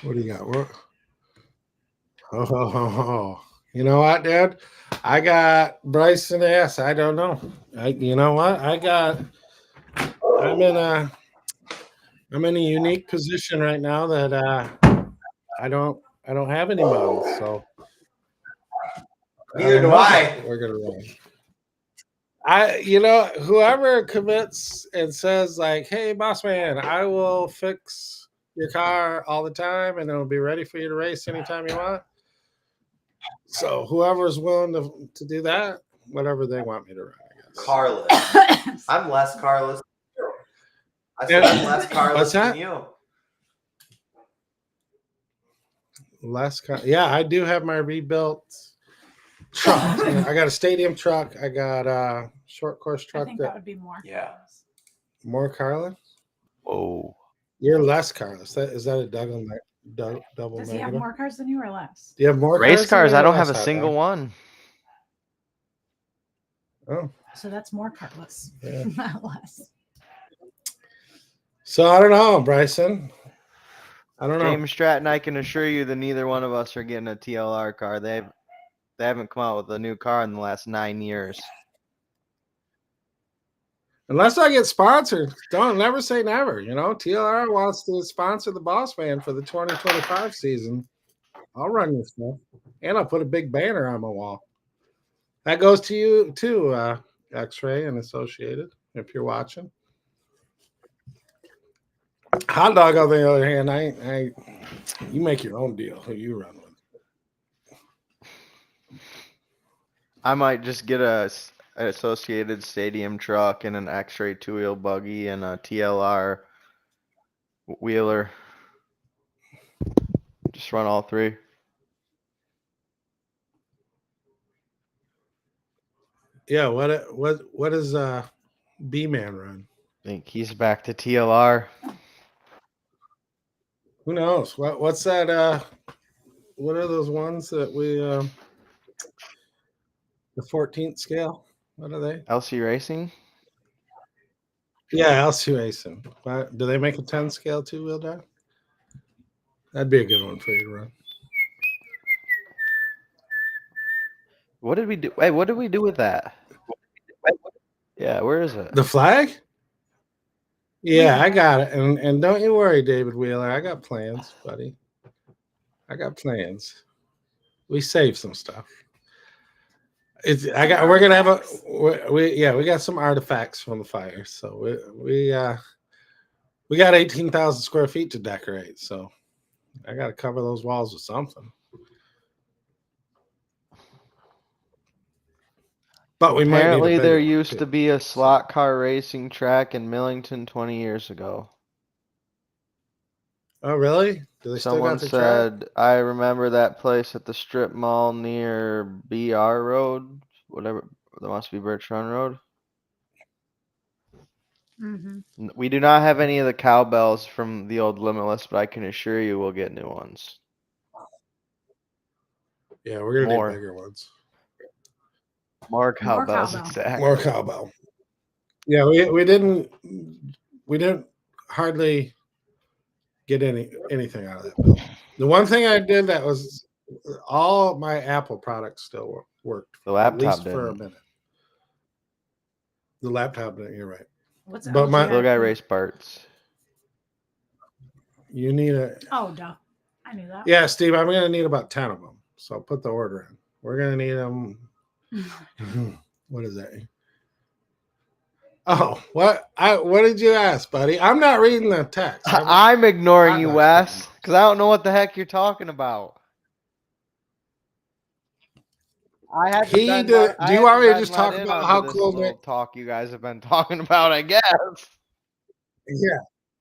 What do you got? What? Oh. You know what, Dad? I got Bryson S. I don't know. You know what? I'm in a unique position right now that I don't have any models, so neither do I. We're gonna run. Whoever commits and says like, "Hey, boss man, I will fix your car all the time, and it'll be ready for you to race anytime you want." So whoever's willing to do that, whatever they want me to run, I guess. Carless. I'm less carless. I said I'm less carless than you. Yeah, I do have my rebuilt truck. I got a stadium truck. I got a short course truck. I think that would be more. Yeah. More carless? Oh. You're less carless. Is that a double Does he have negative? more cars than you or less? Do you have more Race cars? I don't have a less, single one. Oh. So that's more carless, Yeah. not less. So I don't know, Bryson. I don't know. James Stratton, I can assure you that neither one of us are getting a TLR car. They haven't come out with a new car in the last 9 years. Unless I get sponsored, don't never say never. TLR wants to sponsor the Boss Man for the 2025 season. I'll run your stuff, and I'll put a big banner on my wall. That goes to you too, X-Ray and Associated, if you're watching. Hot Dog, on the other hand, you make your own deal who you run with. I might just get an Associated Stadium truck and an X-Ray 2-wheel buggy and a TLR wheeler. Just run all three. Yeah, what does B-Man run? I think he's back to TLR. Who knows? What's that? What are those ones that we the 14th scale? What are they? LC Racing. Yeah, LC Racing. Do they make a 10 scale two-wheel drive? That'd be a good one for you to run. What did we do? Hey, what did we do with that? Yeah, where is it? The flag? Yeah, I got it. And don't you worry, David Wheeler. I got plans, buddy. I got plans. We saved some stuff. We're gonna have we got some artifacts from the fire. So we got 18,000 square feet to decorate. So I got to cover those walls with something. But we Apparently, there might used to be a slot car racing track in Millington 20 years ago. Oh, really? Do they Someone still got the track? said, I remember that place at the strip mall near BR Road, whatever. That must be Birch Run Road. Mm-hmm. We do not have any of the cowbells from the old Limitless, but I can assure you we'll get new ones. Yeah, we're gonna More. need bigger ones. More cowbells, cowbell. exactly. More cowbell. Yeah, we didn't hardly get anything out of that bill. The one thing I did that was all my Apple products still worked. The laptop at least didn't. for a minute. The laptop didn't. You're right. What's But Still got race parts. You need a. Oh, duh. I knew that. Yeah, Steve, I'm gonna need about 10 of them. So put the order in. We're gonna need them. What is that? Oh, what did you ask, buddy? I'm not reading the text. I'm ignoring you, not Wes, because I don't know what the heck you're talking about. Do you want me to just talk about how cool little talk you guys have been talking about? I guess.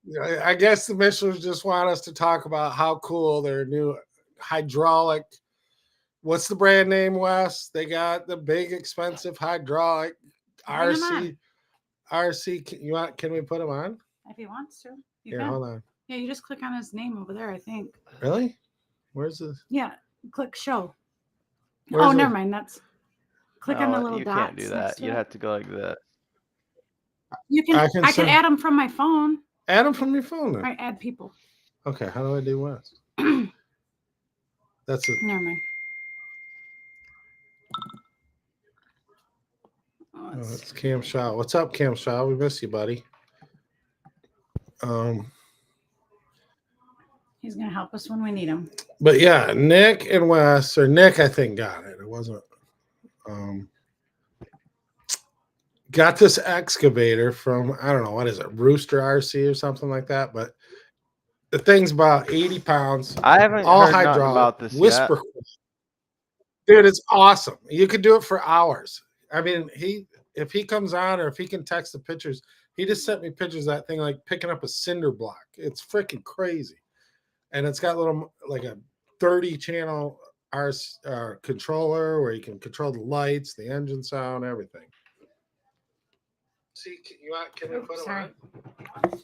Yeah, I guess the Michelin's just want us to talk about how cool their new hydraulic. What's the brand name, Wes? They got the big, expensive hydraulic RC. Can we put him on? If he wants to. Here, hold on. Yeah, you just click on his name over there, I think. Really? Where's this? Yeah, click show. Where's never mind. Click on the little you dots. You can't do that. You have to go like that. I can add them from my phone. Add them from your phone then. Right, add people. Okay, how do I do Wes? That's it. Never mind. Oh, it's Cam Shaw. What's up, Cam Shaw? We miss you, buddy. He's gonna help us when we need him. But yeah, Nick and Wes, or Nick, I think got it. It wasn't. Got this excavator from, I don't know, what is it, Rooster RC or something like that. But the thing's about 80 pounds. I haven't all heard hydraulic, about this whisper. yet. Dude, it's awesome. You could do it for hours. I mean, if he comes on or if he can text the pictures, he just sent me pictures of that thing like picking up a cinder block. It's freaking crazy. And it's got like a 30 channel controller where you can control the lights, the engine sound, everything. See, can we put them on?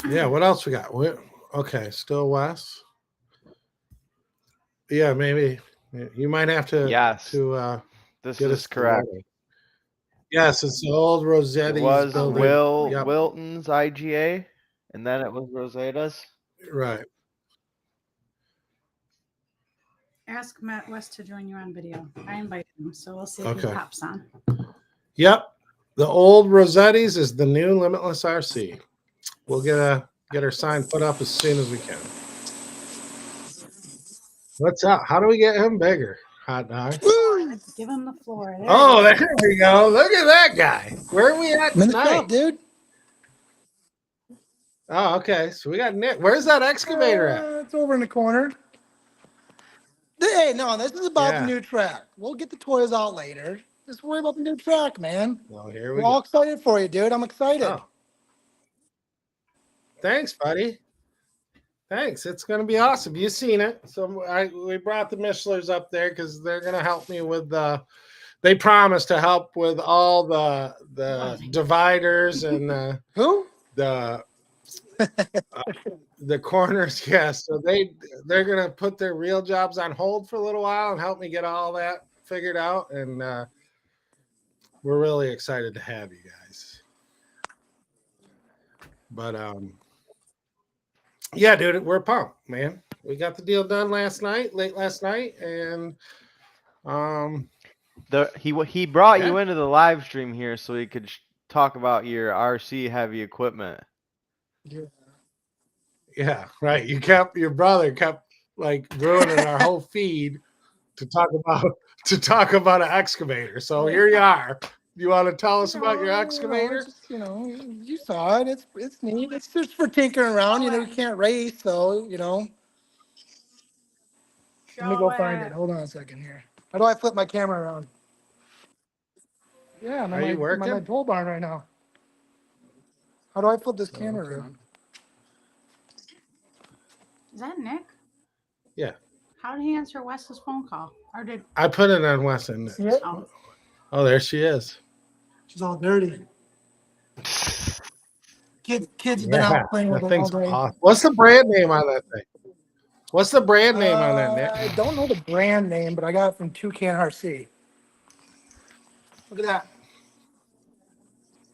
Yeah, what else we got? Okay, still Wes. Yeah, maybe you might have to. Yes. This is correct. Yes, it's the old Rossetti's. It was building. Wilton's IGA, and then it was Rosetta's. Right. Ask Matt West to join you on video. I invited him, so we'll see if he pops on. Yep. The old Rossetti's is the new Limitless RC. We'll get our sign put up as soon as we can. What's up? How do we get him bigger? Hot dog. Let's give him the floor. There we go. Look at that guy. Where are we at tonight, dude? Oh, okay. So we got Nick. Where's that excavator at? It's over in the corner. Hey, no, this is about the new track. We'll get the toys out later. Just worry about the new track, man. Well, here We're all excited for you, dude. I'm excited. Oh. Thanks, buddy. Thanks. It's going to be awesome. You've seen it. So we brought the Michelers up there because they're going to help me with the they promised to help with all the dividers and Who? the corners. Yeah, so they're gonna put their real jobs on hold for a little while and help me get all that figured out. And we're really excited to have you guys. But yeah, dude, we're pumped, man. We got the deal done late last night, and he brought Yeah. you into the live stream here so he could talk about your RC heavy equipment. yeah, right. Your brother kept like ruining our whole feed to talk about an excavator. So here you are. You want to tell us about your excavator? You saw it. It's neat. It's just for tinkering around. You can't race, so Let me go find it. Hold on a second here. How do I flip my camera around? Yeah, I'm Are you in my working? pole barn right now. How do I flip this camera around? Is that Nick? Yeah. How did he answer Wes's phone call? Or did I put it on Wesson. Yeah. Oh, there she is. She's all dirty. Kids been out playing with That it all thing's day. awesome. What's the brand name on that thing? What's the brand name on that, Nick? I don't know the brand name, but I got it from Toucan RC. Look at that.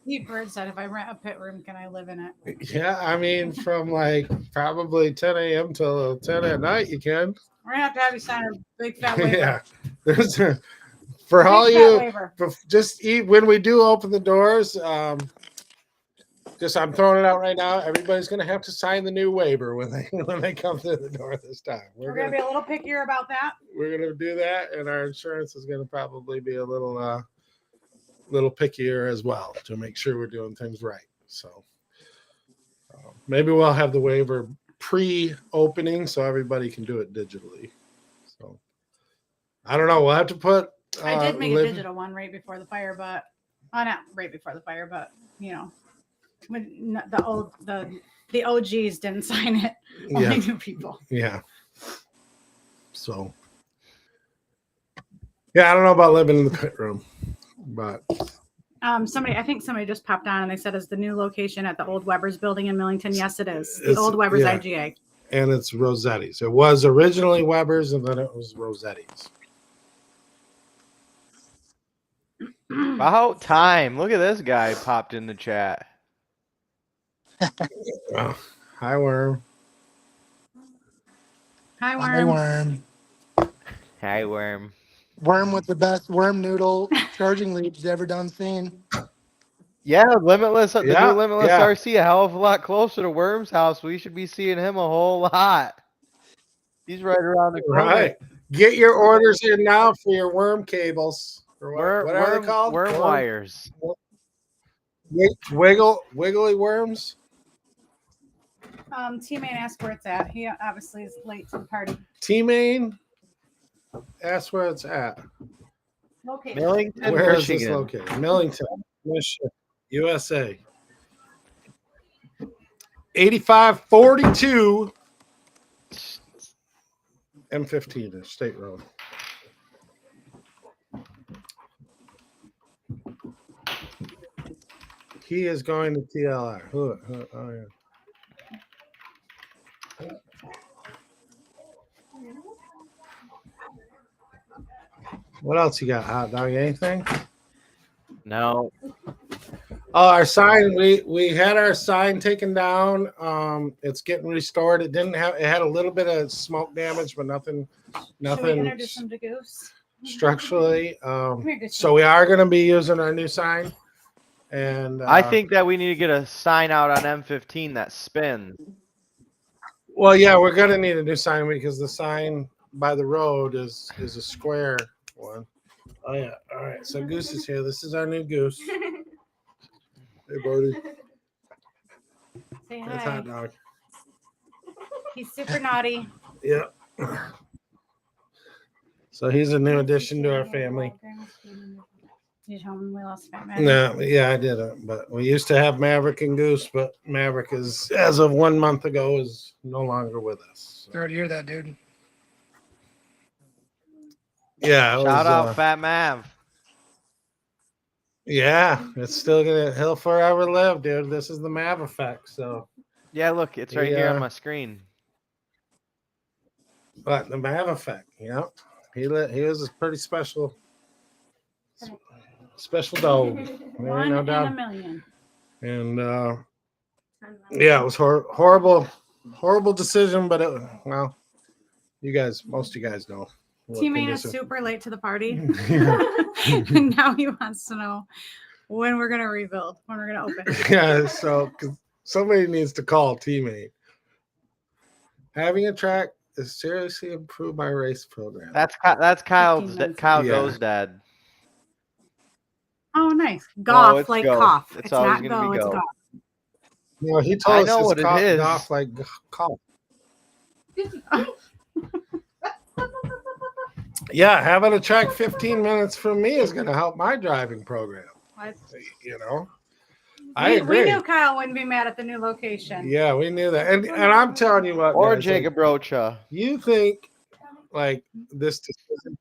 Pete Bird said, if I rent a pit room, can I live in it? Yeah, I mean, from like probably 10 a.m. till 10 at night, you can. We're gonna have you sign a big fat waiver. Yeah, there's for Big all fat you. waiver. Just when we do open the doors. I'm throwing it out right now. Everybody's gonna have to sign the new waiver when they come through the door this time. We're gonna be a little pickier about that. We're gonna do that, and our insurance is gonna probably be a little pickier as well to make sure we're doing things right. So maybe we'll have the waiver pre-opening so everybody can do it digitally. So I don't know. We'll have to put. I did make a digital one right before the fire, but not right before the fire, but when the OGs didn't sign it, only new people. Yeah. So yeah, I don't know about living in the pit room, but I think somebody just popped on and they said, is the new location at the old Weber's building in Millington? Yes, it is. The old Weber's IGA. And it's Rossetti's. It was originally Weber's and then it was Rossetti's. About time. Look at this guy popped in the chat. Hi, Worm. Hi, Worm. Hi, Worm. Hi, Worm. Worm with the best worm noodle charging leads ever done seen. Yeah, Limitless. The new Limitless yeah. RC, a hell of a lot closer to Worm's house. We should be seeing him a whole lot. He's right around the corner. Right. Get your orders in now for your worm cables. Or what are they called? Worm wires. Wiggly worms. T-Main asked where it's at. He obviously is late to the party. T-Main. Ask where it's at. Located. Millington, Where is Michigan. this located? Millington, Michigan, USA. 8542 M15 is State Road. He is going to TLR. Oh, yeah. What else you got, hot dog? Anything? No. Oh, our sign. We had our sign taken down. It's getting restored. It had a little bit of smoke damage, but nothing. Should we introduce him to Goose? Structurally. So we are going to be using our new sign. And I think that we need to get a sign out on M15 that spins. Well, yeah, we're going to need a new sign because the sign by the road is a square one. Oh yeah. All right. So Goose is here. This is our new Goose. Hey, buddy. Say That's hi. hot dog. He's super naughty. Yeah. So he's a new addition to our family. You told him we lost Fat Maverick. No, yeah, I didn't. But we used to have Maverick and Goose, but Maverick is, as of 1 month ago, is no longer with us. So. Sorry to hear that, dude. Yeah. Shout out Fat Mav. Yeah, it's still he'll forever live, dude. This is the Mav effect. So, Yeah, look, it's right here on Yeah. my screen. but the Mav effect, he was a pretty special dog. There ain't One no in a doubt. million. And yeah, it was horrible decision, but most of you guys know. what Teammate is condition- super late to the party. Yeah. And now he wants to know when we're gonna rebuild, when we're gonna open it. Yeah, so 'cause somebody needs to call teammate. Having a track is seriously improved my race program. That's Kyle's 15 minutes Kyle Yeah. Go's dad. Oh, nice. Golf, it's like go. cough. It's It's always not gonna be go, it's go. golf. He I told us know it's what it is. golf like cough. Yeah, having a track 15 minutes from me is going to help my driving program. What? I We agree. knew Kyle wouldn't be mad at the new location. Yeah, we knew that, and I'm telling you what, Or guys, Jacob Rocha. you think like this decision,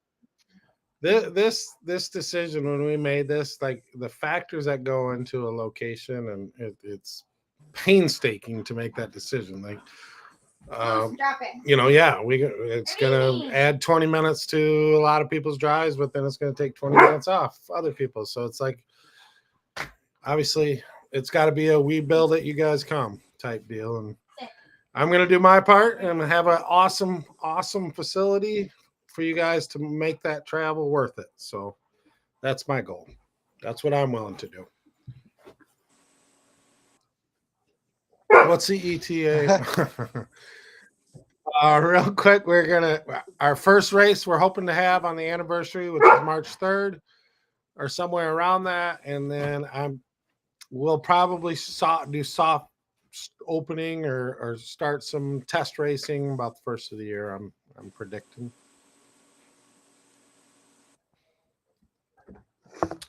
this decision when we made this, like the factors that go into a location, and it's painstaking to make that decision. Like, it's gonna add 20 minutes to a lot of people's drives, but then it's gonna take 20 minutes off other people. So it's like, obviously, it's got to be a we build it, you guys come type deal. And I'm gonna do my part and have an awesome facility for you guys to make that travel worth it. So that's my goal. That's what I'm willing to do. What's the ETA? Real quick, our first race we're hoping to have on the anniversary, which is March 3rd or somewhere around that. And then we'll probably do soft opening or start some test racing about the first of the year. I'm predicting.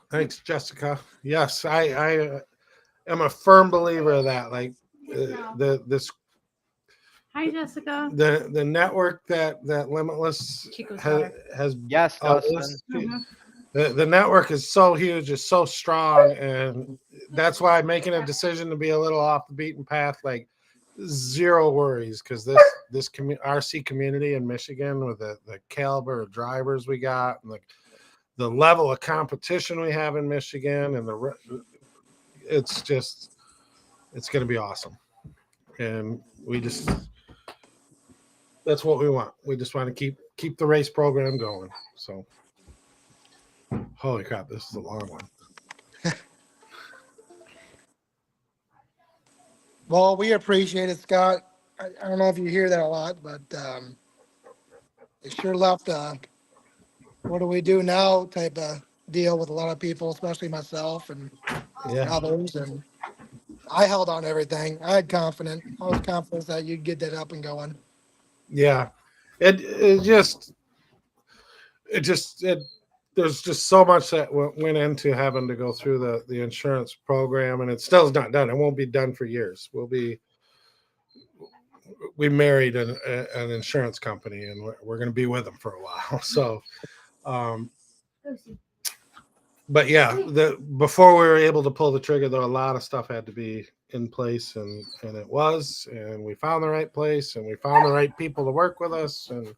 Thanks, Jessica. Yes, I am a firm believer of that. Like this. Hi, Jessica. The network that Limitless Chico's has Yes, Dustin. the network is so huge, it's so strong, and that's why making a decision to be a little off the beaten path, like zero worries, because this RC community in Michigan with the caliber of drivers we got, and the level of competition we have in Michigan, and it's going to be awesome, and that's what we want. We just want to keep the race program going. So, holy crap, this is a long one. Well, we appreciate it, Scott. I don't know if you hear that a lot, but it sure left a what do we do now type of deal with a lot of people, especially myself and others. And I held on to everything. I was confident that you'd get that up and going. Yeah, there's just so much that went into having to go through the insurance program, and it still is not done. It won't be done for years. We married an insurance company, and we're going to be with them for a while. So, but yeah, before we were able to pull the trigger, though, a lot of stuff had to be in place, and it was, and we found the right place, and we found the right people to work with us, and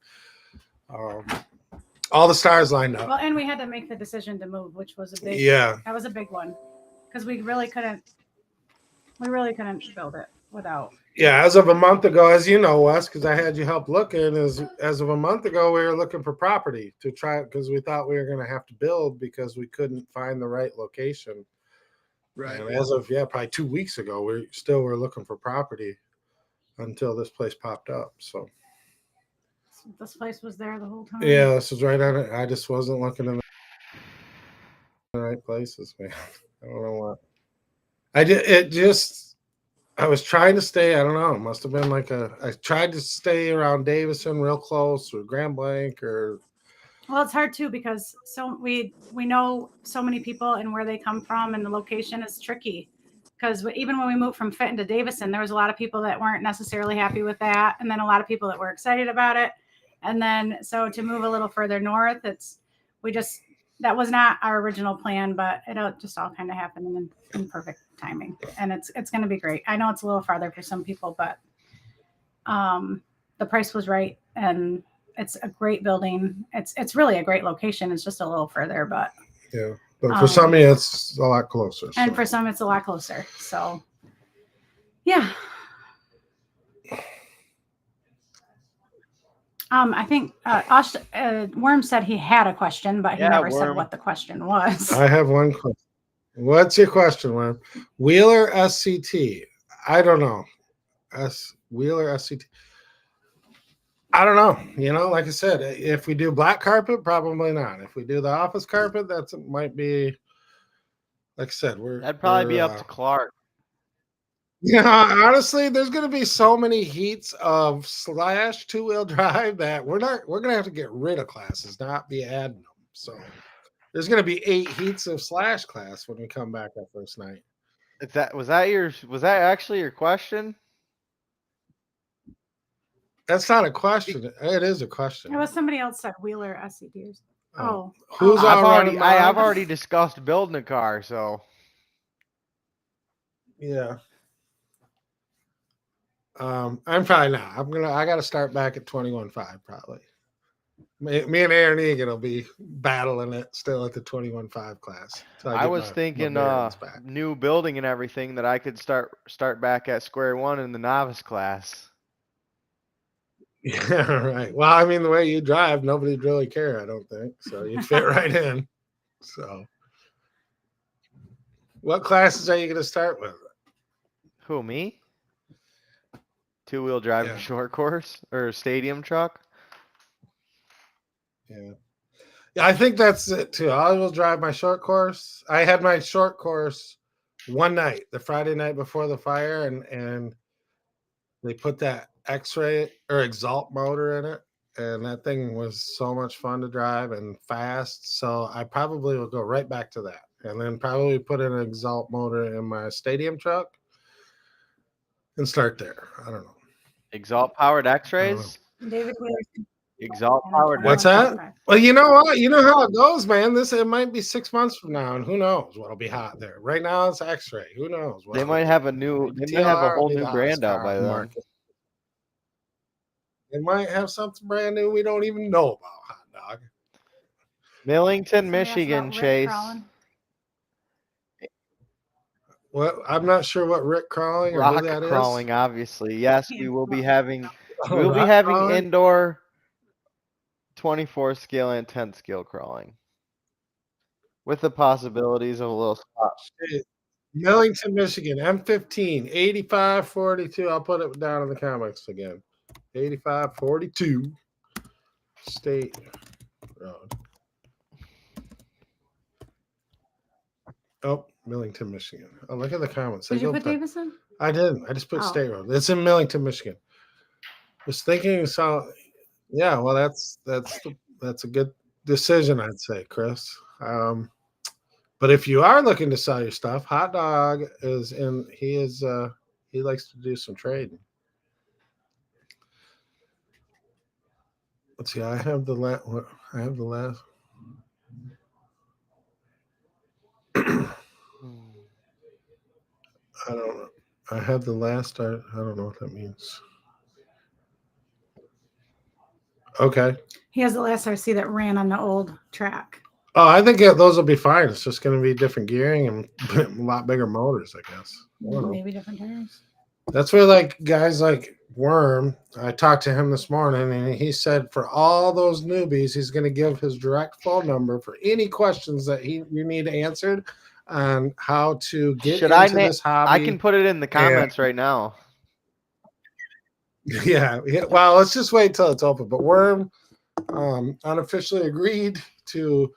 all the stars lined up. Well, and we had to make the decision to move, which was a big that was a big one, because we really couldn't build it without. Yeah, as of a month ago, as you know, Wes, because I had you help looking, as of a month ago, we were looking for property to try, because we thought we were going to have to build because we couldn't find the right location. Right. And as of probably 2 weeks ago, we still were looking for property until this place popped up. So this place was there the whole time. Yeah, this was right on it. I just wasn't looking in the right places, man. I don't know what. I was trying to stay. I don't know. It must have been I tried to stay around Davison, real close, or Grand Blanc, or. Well, it's hard too because we know so many people and where they come from, and the location is tricky. Because even when we moved from Fenton to Davison, there was a lot of people that weren't necessarily happy with that, and then a lot of people that were excited about it. And then so to move a little further north, we just that was not our original plan, but it just all kind of happened in perfect timing, and it's going to be great. I know it's a little farther for some people, but the price was right, and it's a great building. It's really a great location. It's just a little further, but Yeah. But for some, it's a lot closer. and so. for some, it's a lot closer. So, yeah. I think Worm said he had a question, but he Yeah, never said Worm. what the question was. I have one question. What's your question, Worm? Wheeler SCT. I don't know. Wheeler SCT. I don't know. You know, like I said, if we do black carpet, probably not. If we do the office carpet, that might be. Like I said, That'd probably be up to Clark. Yeah, honestly, there's going to be so many heats of slash 2-wheel drive that we're going to have to get rid of classes, not be adding them. So there's going to be 8 heats of slash class when we come back that first night. Was that actually your question? That's not a question. It is a question. It was somebody else said Wheeler SCDs. Oh, who's I've running I've mine? already discussed building a car, so Yeah. I'm probably not. I got to start back at 21.5 probably. Me and Aaron Egan will be battling it still at the 21.5 class. I was thinking new building and everything that I could start back at square one in the novice class. Yeah, right. Well, I mean, the way you drive, nobody'd really care, I don't think. So you fit right in. So what classes are you going to start with? Who, me? 2-wheel drive Yeah. short course or stadium truck? Yeah. Yeah, I think that's it too. I will drive my short course. I had my short course one night, the Friday night before the fire, and they put that X-ray or exalt motor in it, and that thing was so much fun to drive and fast. So I probably will go right back to that, and then probably put in an exalt motor in my stadium truck and start there. I don't know. Exalt powered X-rays? David Wheeler. Exalt powered What's that? Well, you know what? You know how it goes, man. It might be 6 months from now, and who knows what'll be hot there. Right now, it's X-ray. Who knows? They might have a whole new brand out by then. Market. They might have something brand new we don't even know about, hot dog. Millington, Michigan, Chase. Well, I'm not sure what Rick Crawling or who that Rock is. crawling, obviously. Yes, we will be having Crawling? indoor 24 scale and 10 scale crawling. With the possibilities of a little spot. Millington, Michigan, M15, 8542. I'll put it down in the comments again. 8542 State Road. Oh, Millington, Michigan. Oh, look at the comments. Did you put Davison? I didn't. I just put State Road. It's in Millington, Michigan. Was thinking so. Yeah, well, that's a good decision, I'd say, Chris. But if you are looking to sell your stuff, Hot Dog is in. He likes to do some trading. Let's see. I have the last. I don't know. I have the last. I don't know what that means. Okay. He has the last RC that ran on the old track. Oh, I think those will be fine. It's just going to be different gearing and a lot bigger motors, I guess. Maybe different tires. That's where, like, guys like Worm, I talked to him this morning, and he said for all those newbies, he's going to give his direct phone number for any questions that you need answered on how to get into this hobby. I can put it in the comments right now. Yeah. Well, let's just wait till it's open. But Worm unofficially agreed to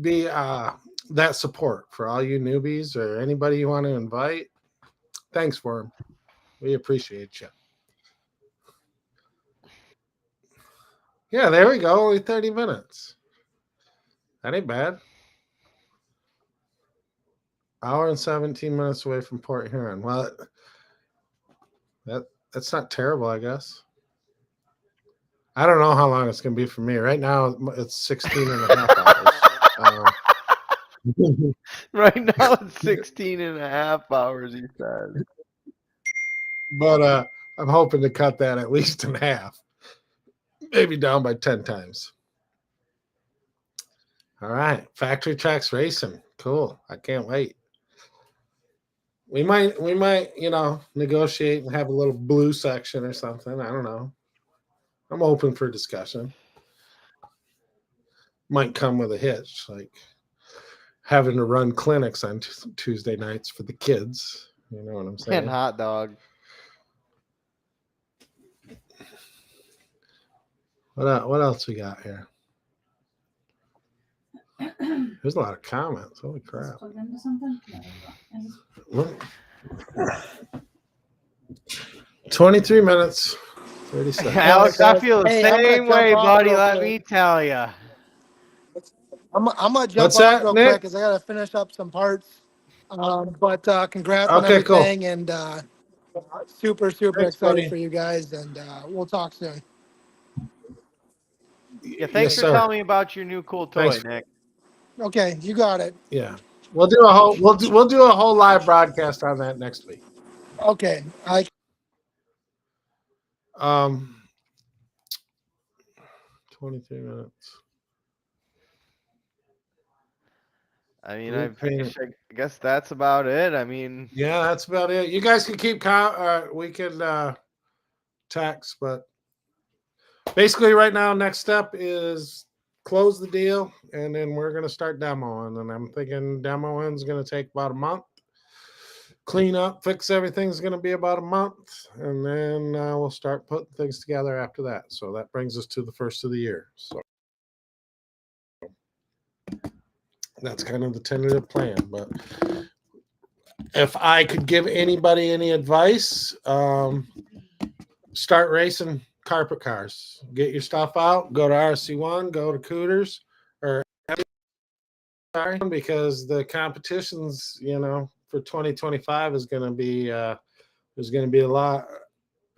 be that support for all you newbies or anybody you want to invite. Thanks, Worm. We appreciate you. Yeah, there we go. Only 30 minutes. That ain't bad. Hour and 17 minutes away from Port Huron. Well, that's not terrible, I guess. I don't know how long it's going to be for me. Right now, it's 16 and a half hours. Right now it's 16 and a half hours, he says. But I'm hoping to cut that at least in half, maybe down by 10 times. All right, factory tracks racing, cool. I can't wait. We might, negotiate and have a little blue section or something. I don't know. I'm open for discussion. Might come with a hitch, like having to run clinics on Tuesday nights for the kids. You know what I'm saying? And hot dog. What else we got here? There's a lot of comments. Holy crap. Plug into something? 23 minutes, 30 seconds. Alex, I feel the Hey, I'm gonna same way, jump off buddy. real Let quick. me tell you. I'm gonna jump What's off that, real Nick? quick because I gotta finish up some parts. But congrats on Okay, cool. everything, and super Thanks, excited buddy. for you guys, and we'll talk soon. Yeah, thanks Yes, for sir. telling me about your new cool toy, Thanks. Nick. Okay, you got it. Yeah, we'll do a whole live broadcast on that next week. Okay, 23 minutes. I mean, Okay. I guess that's about it. I mean, Yeah, that's about it. You guys can keep we can text, but basically right now, next step is close the deal, and then we're gonna start demoing. And I'm thinking demoing is gonna take about a month. Clean up, fix everything's gonna be about a month, and then we'll start putting things together after that. So that brings us to the first of the year. So that's kind of the tentative plan. But if I could give anybody any advice, start racing carpet cars. Get your stuff out. Go to RC1. Go to Cooters, or because the competitions, for 2025 is going to be there's going to be a lot.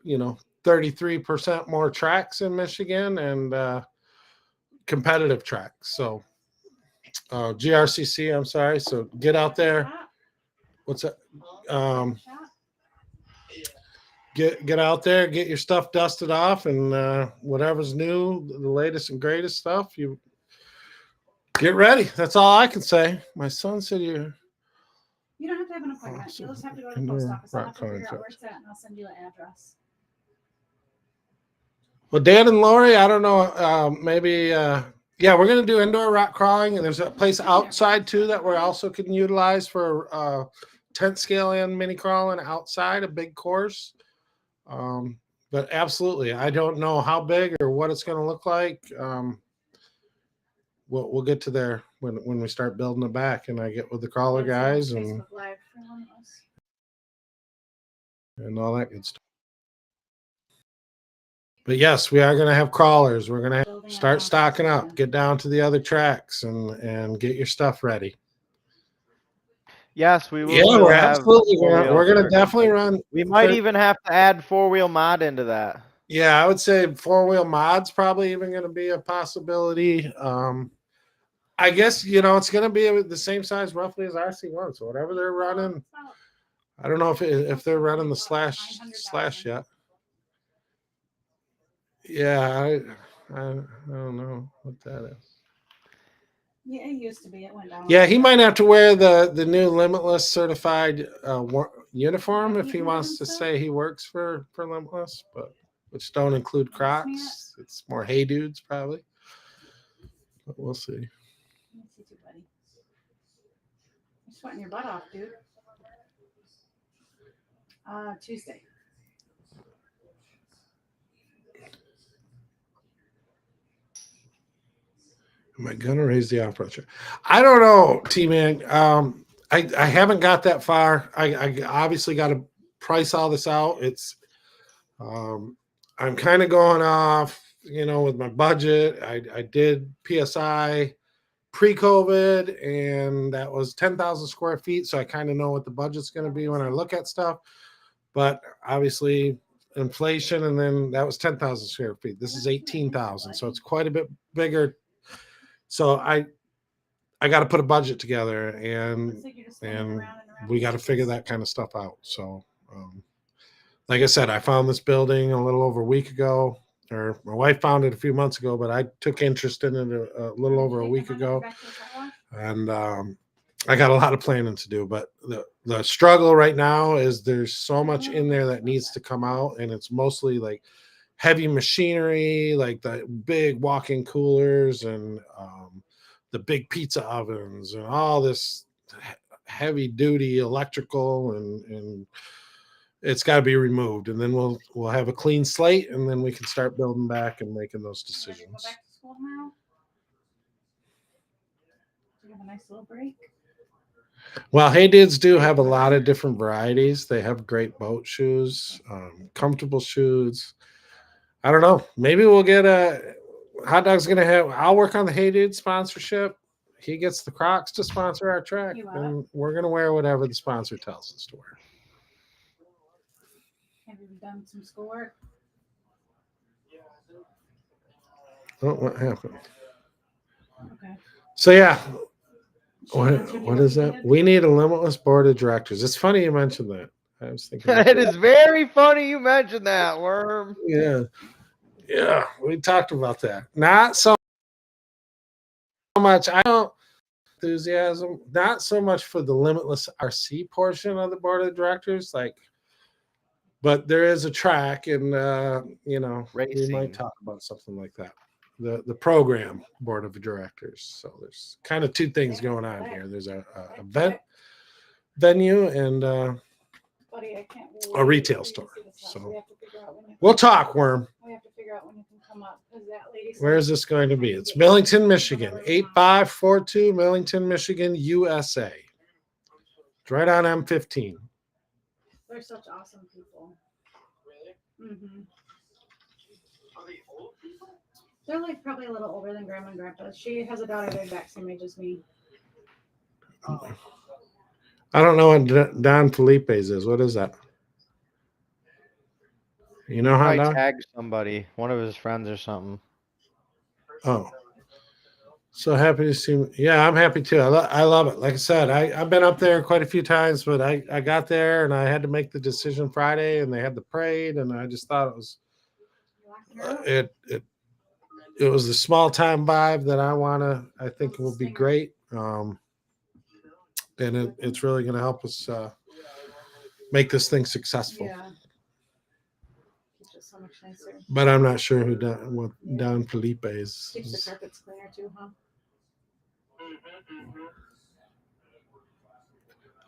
33% more tracks in Michigan and competitive tracks. So GRCC, I'm sorry. So get out there. What's that? Get out there, get your stuff dusted off, and whatever's new, the latest and greatest stuff, you get ready. That's all I can say. My son said You don't have to have an appointment. You'll just have to go to the post office. I'll have to figure out where it's at, and I'll send you an address. Well, Dan and Lori, I don't know. Maybe, yeah, we're going to do indoor rock crawling, and there's a place outside too that we also can utilize for tent scale and mini crawling outside, a big course. But absolutely, I don't know how big or what it's going to look like. We'll get to there when we start building it back, and I get with the crawler guys and all that good stuff. But yes, we are going to have crawlers. We're going to start stocking up, get down to the other tracks, and get your stuff ready. yes, we will. Yeah, we're absolutely we're going to definitely run. We might even have to add 4-wheel mod into that. Yeah, I would say 4-wheel mod's probably even going to be a possibility. I guess it's going to be the same size roughly as RC1. So whatever they're running, I don't know if they're running the slash yet. Yeah, I don't know what that is. Yeah, it used to be. It went down. Yeah, he might have to wear the new Limitless certified uniform if he wants to say he works for Limitless, but which don't include Crocs. It's more Hey Dudes probably. But we'll see. Let me see too, buddy. You're sweating your butt off, dude. Tuesday. Am I gonna raise the off pressure? I don't know, T-Man. I haven't got that far. I obviously got to price all this out. It's I'm kind of going off, with my budget. I did PSI pre-COVID, and that was 10,000 square feet. So I kind of know what the budget's going to be when I look at stuff. But obviously, inflation, and then that was 10,000 square feet. This is 18,000, so it's quite a bit bigger. So I got to put a budget together, and we got to figure that kind of stuff out. So, like I said, I found this building a little over a week ago, or my wife found it a few months ago, but I took interest in it a little over a week ago, and I got a lot of planning to do. But the struggle right now is there's so much in there that needs to come out, and it's mostly like heavy machinery, like the big walk-in coolers and the big pizza ovens and all this heavy duty electrical, and it's got to be removed, and then we'll have a clean slate, and then we can start building back and making those decisions. Go back to school tomorrow? Do you have a nice little break? Well, Hey Dudes do have a lot of different varieties. They have great boat shoes, comfortable shoes. I don't know. Maybe we'll get a Hot Dog's gonna have. I'll work on the Hey Dude sponsorship. He gets the Crocs to sponsor our track, and we're gonna wear whatever the sponsor tells us to wear. Have you done some schoolwork? Oh, what happened? Okay. So yeah, what is that? We need a limitless board of directors. It's funny you mentioned that. I was thinking. It is very funny you mentioned that, Worm. Yeah, we talked about that. Not so much. I don't enthusiasm. Not so much for the limitless RC portion of the board of directors, but there is a track, and we might talk about something like that. The program board of directors. So there's kind of two things going on here. There's a event venue and a retail store. So we'll talk, Worm. We have to figure out when you can come up, because that lady. Where is this going to be? It's Millington, Michigan. 8542 Millington, Michigan, USA. It's right on M15. They're such awesome people. Mm-hmm. They're like probably a little older than Grandma and Grandpa. She has a daughter the exact same age as me. I don't know what Don Felipe's is. What is that? You know how I tagged somebody, one of his friends or something. Oh, so happy to see me. Yeah, I'm happy too. I love it. Like I said, I've been up there quite a few times, but I got there and I had to make the decision Friday, and they had the parade, and I just thought it was it was the small time vibe that I think it will be great. And it's really going to help us make this thing successful. Yeah. It's just so much nicer. But I'm not sure what Don Felipe is. Keeps the carpets cleaner too,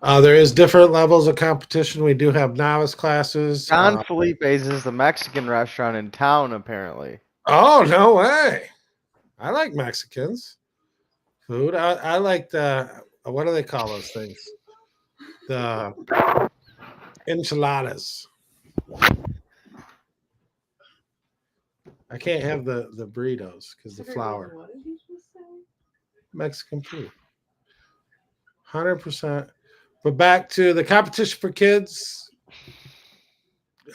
huh? There is different levels of competition. We do have novice classes. Don Felipe's is the Mexican restaurant in town, apparently. Oh, no way. I like Mexicans food. I like what do they call those things? The enchiladas. I can't have the burritos because the flour. What did you just say? Mexican food. 100%. But back to the competition for kids.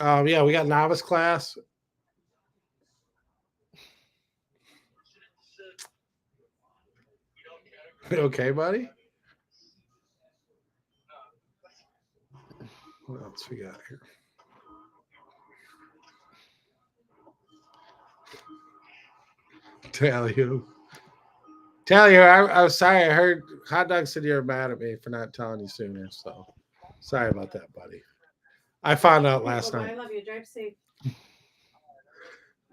Yeah, we got novice class. Okay, buddy. What else we got here? Tell you, I was sorry. I heard Hot Dog said you were mad at me for not telling you sooner. So sorry about that, buddy. I found out last night. I love you. Drive safe.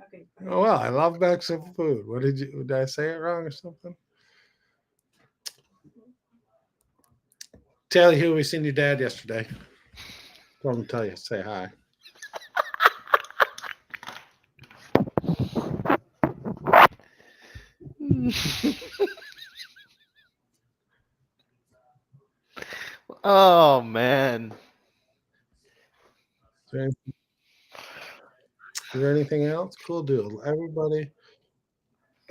Okay. Oh, well, I love Mexican food. Did I say it wrong or something? Tell you, we seen your dad yesterday. Told him to tell you, say hi. Oh man. Is there anything else? Cool deal. Everybody.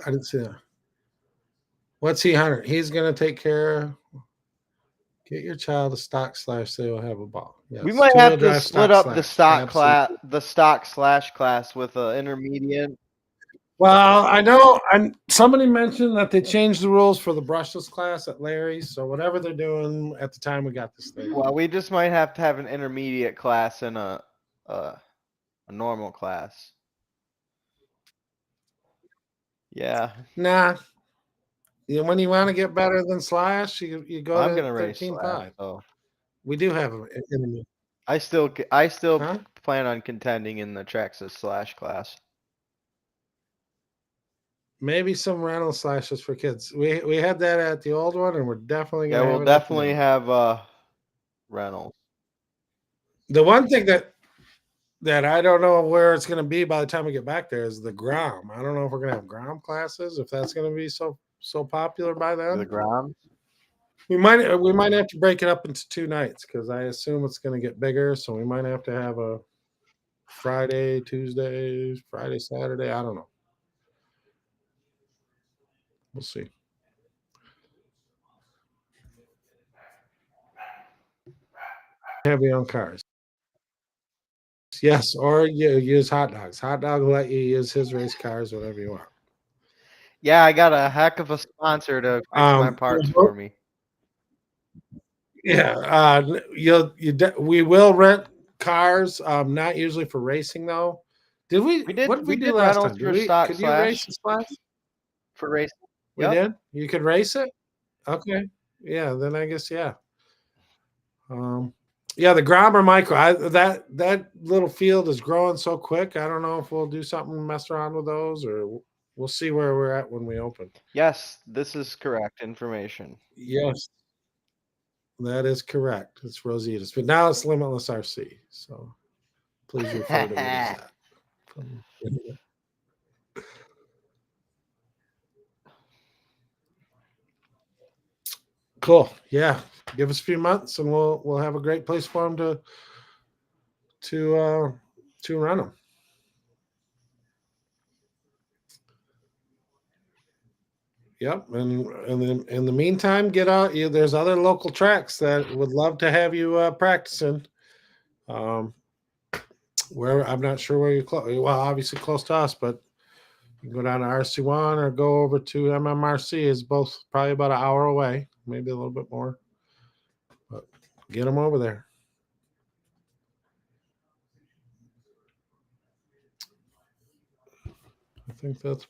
I didn't see that. What's he, Hunter? He's gonna take care of Get your child a stock slash. They will have a ball. Yes. We might Two-wheel have to drive split up the slash. stock Absolutely. slash class with an intermediate. Well, I know, and somebody mentioned that they changed the rules for the brushless class at Larry's. So whatever they're doing at the time we got this thing. Well, we just might have to have an intermediate class and a normal class. Yeah, Nah. When you want to get better than slash, you go I'm to gonna race 13.5. slash. So We do have an intermediate. I still Huh? plan on contending in the Traxxas slash class. Maybe some rental slashes for kids. We had that at the old one, and we're definitely Yeah, gonna we'll have it at the definitely new one. have Reynolds. The one thing that I don't know where it's gonna be by the time we get back there is the Grom. I don't know if we're gonna have Grom classes, if that's gonna be so popular by The then. ground. We might have to break it up into 2 nights because I assume it's gonna get bigger. So we might have to have a Friday, Tuesday, Friday, Saturday. I don't know. We'll see. Heavy on cars. Yes, or you use hot dogs. Hot dog will let you use his race cars, whatever you want. Yeah, I got a heck of a sponsor to fix my parts for me. Yeah, we will rent cars. Not usually for racing though. Did we? We did- What did we we do did last rentals time? for stock Could you race slash. the slash? For racing. We Yep. did. You could race it. Okay. Yeah. Then I guess yeah. Yeah, the Grommer Micro. That little field is growing so quick. I don't know if we'll do something, mess around with those, or we'll see where we're at when we open. Yes, this is correct information. Yes, that is correct. It's Rosita's, but now it's Limitless RC. So please refer to it as that. Cool. Yeah, give us a few months, and we'll have a great place for them to run them. Yep, and then in the meantime, get out. There's other local tracks that would love to have you practicing. Where I'm not sure where you're close. Well, obviously close to us, but you can go down to RC1 or go over to MMRC. Is both probably about an hour away, maybe a little bit more. But get them over there. I think that's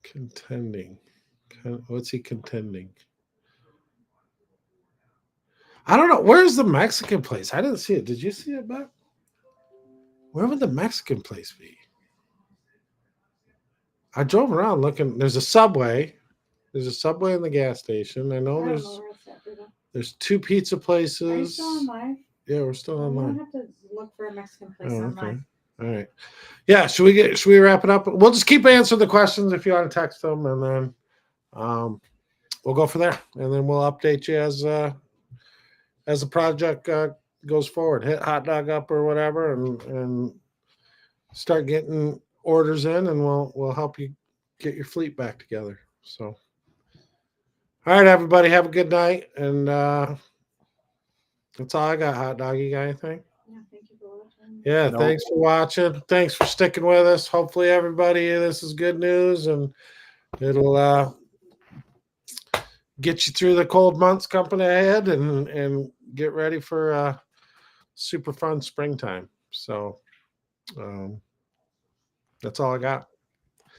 contending. What's he contending? I don't know. Where's the Mexican place? I didn't see it. Did you see it, Beck? Where would the Mexican place be? I drove around looking. There's a Subway. There's a Subway in the gas station. I know there's 2 pizza places. Are you still online? Yeah, we're still online. I have to look for a Mexican place Oh, online. okay. All right. Yeah. Should we wrap it up? We'll just keep answering the questions if you want to text them, and then we'll go from there, and then we'll update you as the project goes forward. Hit Hot Dog up or whatever, and start getting orders in, and we'll help you get your fleet back together. So, all right, everybody, have a good night, and that's all I got. Hot Dog, you got anything? Yeah, thank you for watching. Yeah, Nope. Thanks for watching. Thanks for sticking with us. Hopefully, everybody, this is good news, and it'll get you through the cold months coming ahead, and get ready for super fun springtime. So that's all I got.